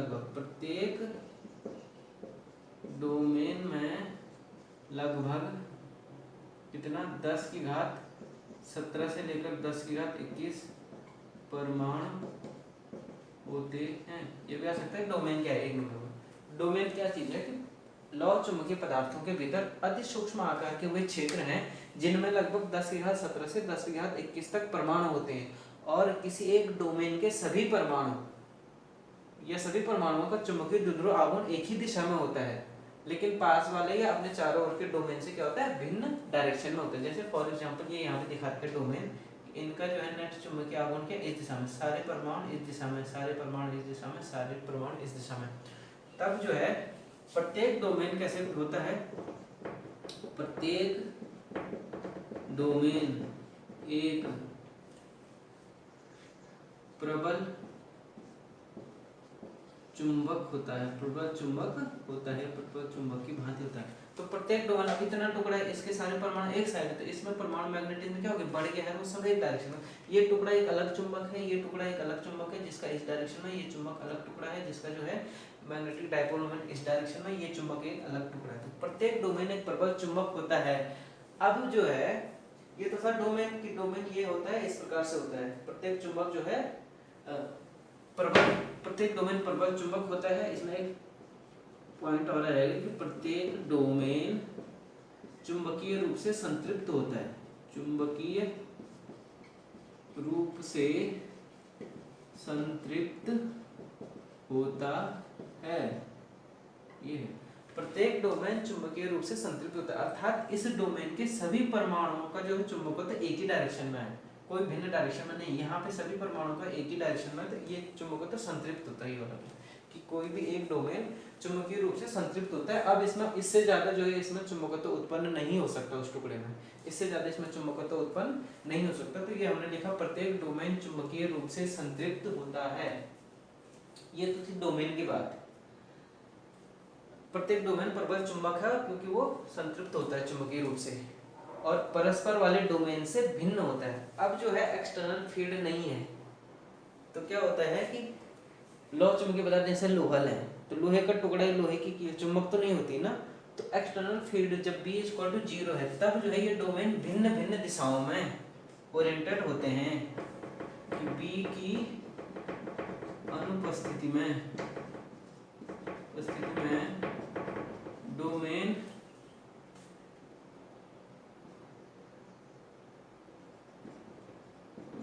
कितना 10⁻17 से लेकर 10⁻21 परमाणु होते हैं। ये भी आ सकता है डोमेन क्या है। एक नंबर डोमेन क्या चीज है कि लौह चुंबकीय पदार्थों के भीतर अति सूक्ष्म आकार के वे क्षेत्र हैं जिनमें लगभग 10⁻17 से 10⁻21 तक परमाणु होते हैं, और किसी एक डोमेन के सभी परमाणुओं का चुंबकीय द्विध्रुव आघूर्ण एक ही दिशा में होता है, लेकिन पास वाले या अपने चारों ओर के डोमेन से क्या होता है, भिन्न डायरेक्शन में होता है। जैसे फॉर एग्जांपल ये यहाँ पे दिखाते हैं डोमेन, इनका जो है नेट चुंबकीय आघूर्ण क्या इस दिशा में, सारे परमाणु इस दिशा में, सारे परमाणु इस दिशा में, सारे परमाणु इस दिशा में। तब जो है प्रत्येक डोमेन कैसे होता है, प्रत्येक डोमेन एक प्रबल चुंबक होता है, प्रबल चुंबक की भांति होता है। तो प्रत्येक डोमेन अब इतना टुकड़ा है, इसके सारे परमाणु एक साइड है, तो इसमें परमाणु मैग्नेटिज्म क्या हो गया, बढ़ गया है, वो सब एक डायरेक्शन में। ये टुकड़ा एक अलग चुंबक है, ये टुकड़ा एक अलग चुंबक है जिसका इस डायरेक्शन में, ये चुंबक अलग टुकड़ा है जिसका जो है मैग्नेटिक डायपोल मोमेंट इस डायरेक्शन में, ये चुंबक एक अलग टुकड़ा है। तो प्रत्येक डोमेन एक प्रबल चुंबक होता है। अब जो है ये तो था डोमेन ये होता है, इस प्रकार से होता है। प्रत्येक चुंबक जो है प्रत्येक डोमेन प्रबल चुंबक होता है। इसमें एक पॉइंट और रहेगा कि प्रत्येक डोमेन चुंबकीय रूप से संतृप्त होता है, चुंबकीय रूप से संतृप्त होता है। ये प्रत्येक डोमेन चुंबकीय रूप से संतृप्त होता है, अर्थात इस डोमेन के सभी परमाणुओं का जो चुंबक होता है एक ही डायरेक्शन में है, कोई भिन्न डायरेक्शन में नहीं। यहाँ पे सभी परमाणुओं का एक ही डायरेक्शन में, तो ये चुंबक तो संतृप्त होता ही होगा कि कोई भी एक डोमेन चुंबकीय रूप से संतृप्त होता है। अब इसमें इससे ज्यादा जो है इसमें चुंबकत्व उत्पन्न नहीं हो सकता, उस टुकड़े में इससे ज्यादा इसमें चुंबकत्व उत्पन्न नहीं हो सकता। तो ये हमने लिखा प्रत्येक डोमेन चुंबकीय रूप से संतृप्त होता है। ये तो थी डोमेन की बात। प्रत्येक डोमेन प्रबल चुंबक है क्योंकि वो संतृप्त होता है चुंबकीय रूप से, और परस्पर वाले डोमेन से भिन्न होता है। अब जो है एक्सटर्नल फील्ड नहीं है, तो क्या होता है कि लौह चुंबकीय पदार्थ जैसे लोहल है, तो लोहे का टुकड़ा लोहे की चुंबक तो नहीं होती ना, तो एक्सटर्नल फील्ड जब B = 0 है तब जो है ये डोमेन भिन्न भिन्न दिशाओं में ओरिएंटेड होते हैं कि B की अनुपस्थिति में डोमेन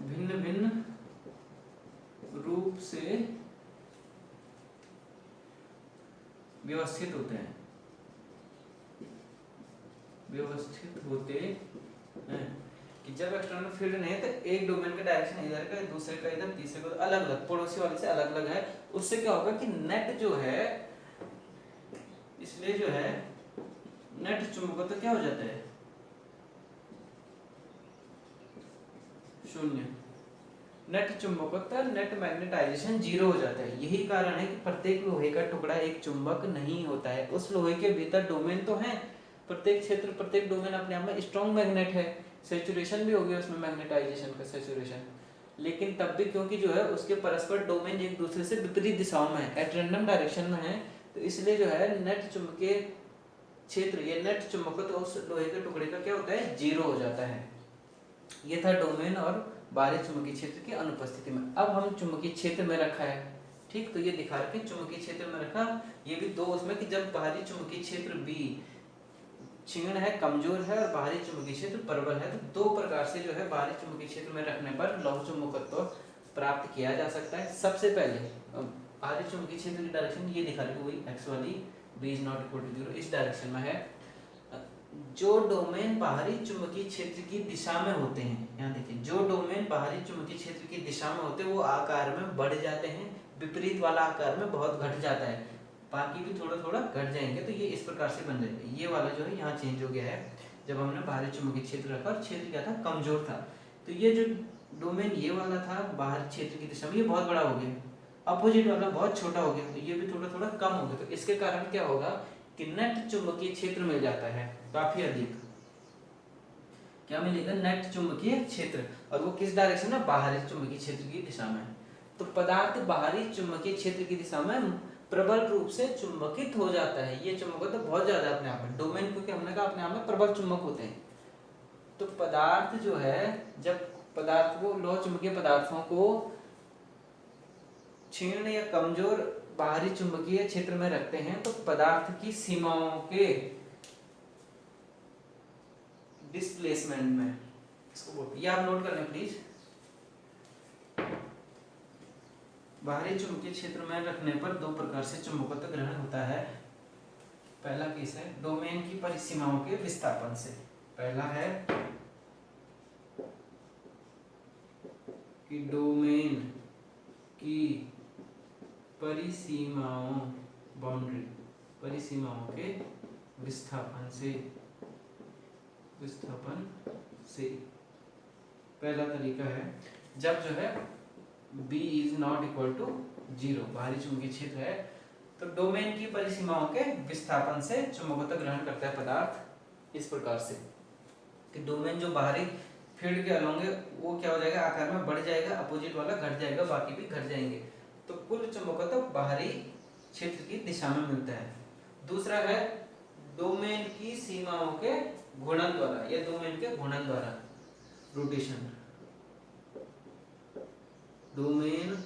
भिन्न भिन्न रूप से व्यवस्थित होते हैं कि जब एक्सटर्नल फील्ड नहीं है तो एक डोमेन का डायरेक्शन इधर का, दूसरे का इधर, तीसरे का अलग अलग, पड़ोसी वाले से अलग अलग है। उससे क्या होगा कि नेट जो है, इसलिए जो है नेट चुंबकत्व तो क्या हो जाता है, शून्य। नेट चुंबकत्व, नेट मैग्नेटाइजेशन 0 हो जाता है। यही कारण है कि प्रत्येक लोहे का टुकड़ा एक चुंबक नहीं होता है। उस लोहे के भीतर डोमेन तो है, प्रत्येक क्षेत्र, प्रत्येक डोमेन अपने आप में स्ट्रॉन्ग मैग्नेट है, सैचुरेशन भी हो गया उसमें, मैग्नेटाइजेशन का सैचुरेशन, लेकिन तब भी क्योंकि जो है उसके परस्पर डोमेन एक दूसरे से विपरीत दिशाओं में है, एट रैंडम डायरेक्शन में है, तो इसलिए जो है नेट चुंबकीय क्षेत्र, ये नेट चुंबकत्व उस लोहे के टुकड़े का क्या होता है, 0 हो जाता है। ये था डोमेन और बाहरी चुंबकीय क्षेत्र की अनुपस्थिति में। अब हम चुंबकीय क्षेत्र में रखा है, ठीक, तो ये दिखा रखे चुंबकीय क्षेत्र में रखा। ये भी दो उसमें कि जब बाहरी चुंबकीय क्षेत्र B क्षीण है, कमजोर है, और बाहरी चुंबकीय क्षेत्र प्रबल है, तो दो प्रकार से जो है बाहरी चुंबकीय क्षेत्र में रखने पर लौह चुंबकत्व प्राप्त किया जा सकता है। सबसे पहले बाहरी चुंबकीय क्षेत्र की डायरेक्शन ये दिखा रही है, वही x वाली, B ≠ 0 इस डायरेक्शन में है। जो डोमेन बाहरी चुंबकीय क्षेत्र की दिशा में होते हैं, यहाँ देखिए, जो डोमेन बाहरी चुंबकीय क्षेत्र की दिशा में होते हैं वो आकार में बढ़ जाते हैं, विपरीत वाला आकार में बहुत घट जाता है, बाकी भी थोड़ा थोड़ा घट जाएंगे। तो ये इस प्रकार से बन जाएगा। ये वाला जो है यहाँ चेंज हो गया है जब हमने बाहरी चुंबकीय क्षेत्र रखा, और क्षेत्र क्या था, कमजोर था। तो ये जो डोमेन ये वाला था बाहरी क्षेत्र की दिशा में, ये बहुत बड़ा हो गया, अपोजिट वाला बहुत छोटा हो गया, तो ये भी थोड़ा थोड़ा कम हो गया। तो इसके कारण क्या होगा कि नेट चुंबकीय क्षेत्र मिल जाता है काफी अधिक। क्या मिलेगा, नेट चुंबकीय क्षेत्र, और वो किस डायरेक्शन में, बाहरी चुंबकीय क्षेत्र की दिशा में। तो पदार्थ बाहरी चुंबकीय क्षेत्र की दिशा में प्रबल रूप से चुंबकित हो जाता है। ये चुंबकत्व तो बहुत ज्यादा अपने आप में, डोमेन क्योंकि हमने कहा अपने आप में प्रबल चुंबक होते हैं। तो पदार्थ जो है, जब पदार्थ को, लौह चुंबकीय पदार्थों को क्षीण या कमजोर बाहरी चुंबकीय क्षेत्र में रखते हैं, तो पदार्थ की सीमाओं के डिस्प्लेसमेंट में, इसको बोलते हैं, ये आप नोट कर लें प्लीज। बाहरी चुंबकीय क्षेत्र में रखने पर दो प्रकार से चुंबकत्व ग्रहण होता है। पहला केस है डोमेन की परिसीमाओं के विस्थापन से। पहला है कि डोमेन की परिसीमाओं, बाउंड्री, परिसीमाओं के विस्थापन से, पहला तरीका है जब जो है B is not equal to 0, बाहरी चुंबकीय क्षेत्र है, तो डोमेन की परिसीमाओं के विस्थापन से चुंबकत्व ग्रहण करता है पदार्थ इस प्रकार से कि डोमेन जो बाहरी फील्ड के अलोंग है वो क्या हो जाएगा, आकार में बढ़ जाएगा, अपोजिट वाला घट जाएगा, बाकी भी घट जाएंगे। तो कुल चुंबकत्व बाहरी क्षेत्र की दिशा में मिलता है। दूसरा है डोमेन की सीमाओं के घूर्णन द्वारा, या डोमेन के घूर्णन द्वारा, रोटेशन, डोमेनों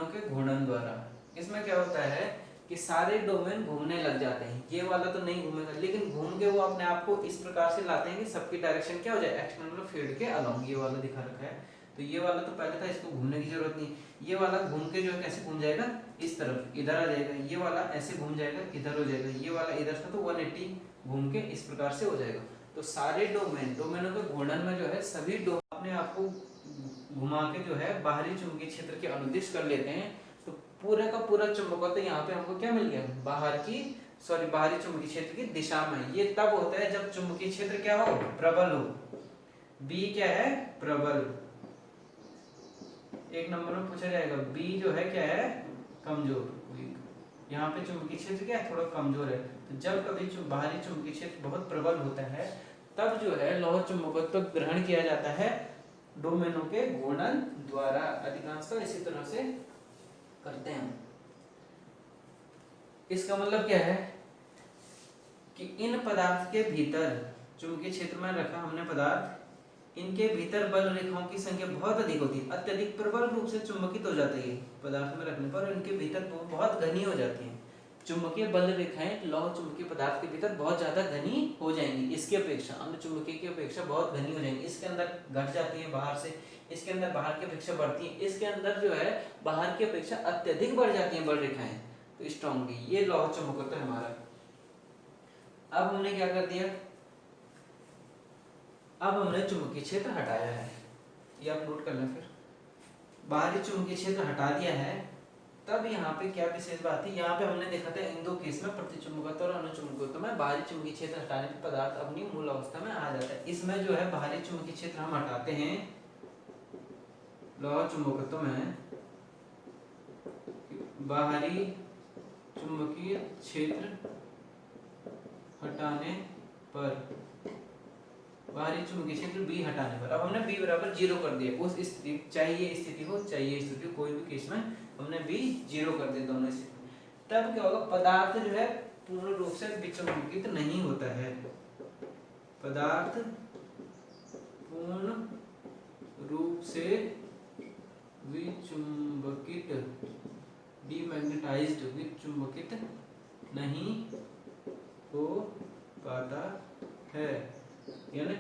के घूर्णन द्वारा, इसमें क्या होता है कि सारे डोमेन घूमने लग जाते हैं। ये वाला तो नहीं घूमेगा, लेकिन घूम के वो अपने आप को इस प्रकार से लाते हैं कि सबकी डायरेक्शन क्या हो जाए, एक्सटर्नल फील्ड के अलोंग। ये वाला दिखा रखा है, तो ये वाला तो पहले था, इसको घूमने की जरूरत नहीं। ये वाला घूम के जो है कैसे घूम जाएगा, इस तरफ इधर आ जाएगा, ये वाला ऐसे घूम जाएगा, इधर हो जाएगा, ये वाला इधर था तो 180 घूम के इस प्रकार से हो जाएगा। तो सारे डोमेनों के घूर्णन में जो है सभी डोमेन अपने आप को घुमा के जो है बाहरी चुंबकीय क्षेत्र के अनुदिश कर लेते हैं। तो पूरा का पूरा चुंबकत्व तो यहाँ पे हमको क्या मिल गया, बाहरी चुंबकीय क्षेत्र की दिशा में। ये तब होता है जब चुंबकीय क्षेत्र क्या हो, प्रबल हो। बी क्या है, प्रबल। एक नंबर में पूछा जाएगा, बी जो है क्या है, कमजोर। यहाँ पे चुंबकीय क्षेत्र क्या है, थोड़ा कमजोर है। तो जब कभी बाहरी चुंबकीय क्षेत्र बहुत प्रबल होता है तब जो है लौह चुंबकत्व ग्रहण किया जाता है डोमेनों के घूर्णन द्वारा। अधिकांशतः इसी तरह से करते हैं। इसका मतलब क्या है कि इन पदार्थ के भीतर, चुंबकीय क्षेत्र में रखा हमने पदार्थ, इनके भीतर बल रेखाओं की संख्या बहुत अधिक होती है, अत्यधिक प्रबल रूप से चुंबकित हो जाती है पदार्थ में रखने पर, इनके भीतर बहुत घनी हो जाती है। चुंबकीय बल रेखाएं लौह चुंबकीय पदार्थ के भीतर बहुत ज्यादा घनी हो जाएंगी, इसकी अपेक्षा, अन्य चुंबकीय की अपेक्षा बहुत घनी हो जाएंगी। इसके अंदर घट जाती है बाहर से, इसके अंदर बाहर की अपेक्षा बढ़ती है, इसके अंदर जो है बाहर की अपेक्षा अत्यधिक बढ़ जाती है बल रेखाएं, तो स्ट्रॉन्गली। ये लौह चुंबकत्व है हमारा। अब हमने क्या कर दिया, अब हमने चुंबकीय क्षेत्र हटाया है, ये आप नोट कर लें। फिर बाहरी चुंबकीय क्षेत्र हटा दिया है, तब यहाँ पे क्या विशेष बात है, यहाँ पे हमने देखा था इन दो केस में, प्रतिचुंबकत्व और अनुचुंबकत्व में बाहरी चुंबकीय क्षेत्र हटाने पर पदार्थ अपनी मूल अवस्था में आ जाता है। इसमें जो है बाहरी चुंबकीय क्षेत्र हम हटाते हैं लौह चुंबकत्व में, बाहरी चुंबकीय क्षेत्र हटाने पर, बाहरी चुंबकीय क्षेत्र बी हटाने पर। अब हमने बी बराबर 0 कर दिया, उस स्थिति, चाहे ये स्थिति हो चाहे ये स्थिति हो, कोई भी केस में हमने बी 0 कर दिया दोनों स्थिति। तब क्या होगा, पदार्थ जो है पूर्ण रूप से विचुंबकित नहीं होता है, पदार्थ पूर्ण रूप से विचुंबकित, डीमैग्नेटाइज्ड, विचुंबकित नहीं हो पाता है। यानी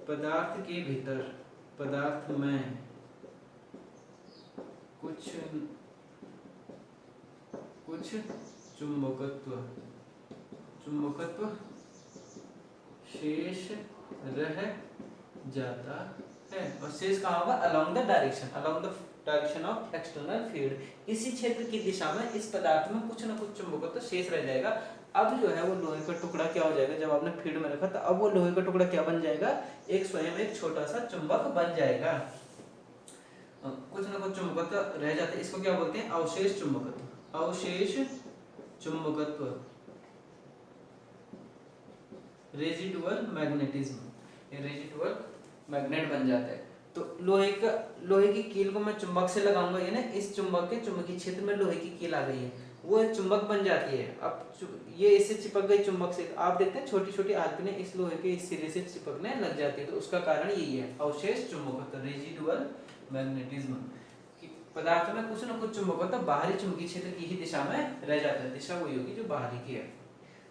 पदार्थ के भीतर पदार्थ में कुछ चुंबकत्व शेष रह जाता है। और शेष कहाँ होगा? Along the direction of external field. इसी क्षेत्र की दिशा में इस पदार्थ में कुछ ना कुछ चुंबकत्व शेष रह जाएगा। अब जो है वो लोहे का टुकड़ा क्या हो जाएगा? जब आपने फील्ड में रखा तो अब वो लोहे का टुकड़ा क्या बन जाएगा? एक स्वयं एक छोटा सा चुंबक बन जाएगा। कुछ ना कुछ चुंबकत्व रह जाता है, इसको क्या बोलते हैं? अवशेष चुंबकत्व, रेजिडुअल मैग्नेटिज्म। रेजिडुअल मैग्नेट बन जाता है। तो लोहे की कील को मैं चुंबक से लगाऊंगा, यानी इस चुंबक के चुंबकीय क्षेत्र में लोहे की कील आ गई है, वो एक चुंबक बन जाती है। अब ये इससे चिपक गई चुंबक से, आप देखते हैं छोटी छोटी आलपने इस लोहे के इस सिरे से चिपकने लग जाती है। तो उसका कारण यही है, अवशेष चुंबकत्व, रेजिडुअल मैग्नेटिज्म। पदार्थ में कुछ न कुछ चुंबकत्व बाहरी चुंबकीय क्षेत्र की ही दिशा में रह जाता है। दिशा वही होगी जो बाहरी की है।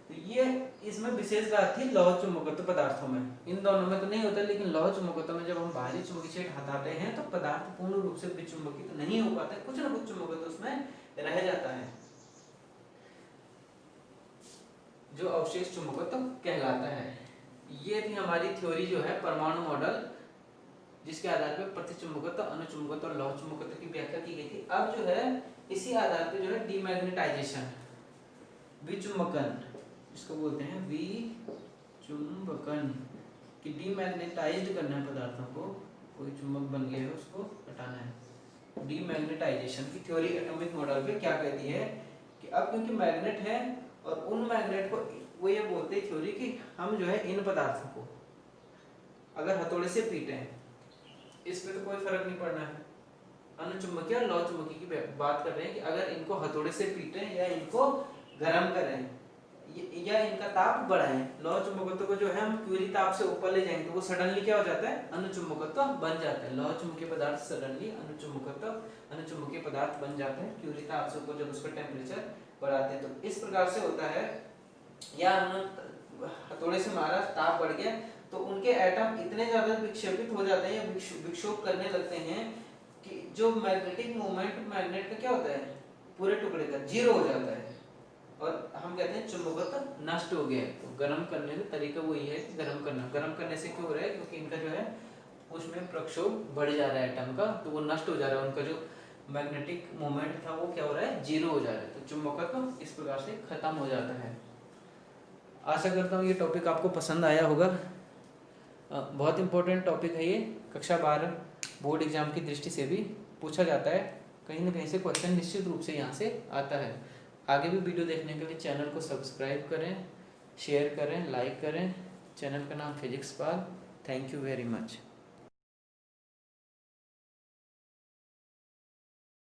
तो ये इसमें विशेष बात थी लौह चुंबकत्व पदार्थों में। इन दोनों में तो नहीं होता, लेकिन लौह चुंबकत्व में जब हम बाहरी चुंबकीय क्षेत्र हटाते हैं तो पदार्थ पूर्ण रूप से विचुंबकित नहीं हो पाता, कुछ न कुछ चुंबकत्व उसमें रह जाता है, जो अवशेष चुंबकत्व कहलाता है। ये थी हमारी थ्योरी जो है परमाणु मॉडल, जिसके आधार पर प्रतिचुंबकत्व, अनुचुंबकत्व और लौह चुंबकत्व की व्याख्या की गई थी। अब जो है इसी आधार पर जो है डीमैग्नेटाइजेशन, विचुंबकन, इसको बोलते हैं विचुंबकन, कि डीमैग्नेटाइज्ड करना है पदार्थों को, कोई चुंबक बन गया है उसको हटाना है। डीमैग्नेटाइजेशन की थ्योरी एटॉमिक मॉडल पे क्या कहती है कि अब क्योंकि मैग्नेट है और उन मैग्नेट को वो ये बोलते हैं थ्योरी कि हम जो है इन पदार्थों को अगर हथौड़े से पीटे, इस पे तो कोई फर्क नहीं पड़ना है, अनुचुंबकीय और लौह चुंबकीय की बात कर रहे हैं कि अगर इनको हथौड़े से पीटे या इनको गर्म करें या इनका ताप बढ़ाएं, लौह चुंबकत्व को जो है हम क्यूरी ताप से ऊपर ले जाएंगे तो वो सडनली क्या हो जाता है? अनुचुंबकत्व बन जाता है। लौह चुंबकीय पदार्थ सडनली अनुचुंबकीय पदार्थ बन जाता है क्यूरी ताप से ऊपर जब उसका टेम्परेचर बढ़ाते हैं। तो इस प्रकार से होता है, या हमने हथौड़े से मारा, ताप बढ़ गया तो उनके एटम इतने ज्यादा विक्षेपित हो जाते हैं या विक्षोभ करने लगते हैं कि जो मैग्नेटिक मूवमेंट मैग्नेट का क्या होता है? पूरे टुकड़े का जीरो हो जाता है और हम कहते हैं चुंबकत्व नष्ट हो गया। तो गर्म करने का तरीका वही है कि गर्म करना। गर्म करने से क्यों हो रहा है? क्योंकि इनका जो है उसमें प्रक्षोभ बढ़ जा रहा है एटम का, तो वो नष्ट हो जा रहा है, उनका जो मैग्नेटिक मोमेंट था वो क्या हो रहा है? जीरो हो जा रहा है। तो चुंबकत्व इस प्रकार से खत्म हो जाता है। आशा करता हूँ ये टॉपिक आपको पसंद आया होगा। बहुत इंपॉर्टेंट टॉपिक है ये, कक्षा 12 बोर्ड एग्जाम की दृष्टि से भी पूछा जाता है, कहीं ना कहीं से क्वेश्चन निश्चित रूप से यहाँ से आता है। आगे भी वीडियो देखने के लिए चैनल को सब्सक्राइब करें, शेयर करें, लाइक करें। चैनल का नाम physics Pal. Thank you very much.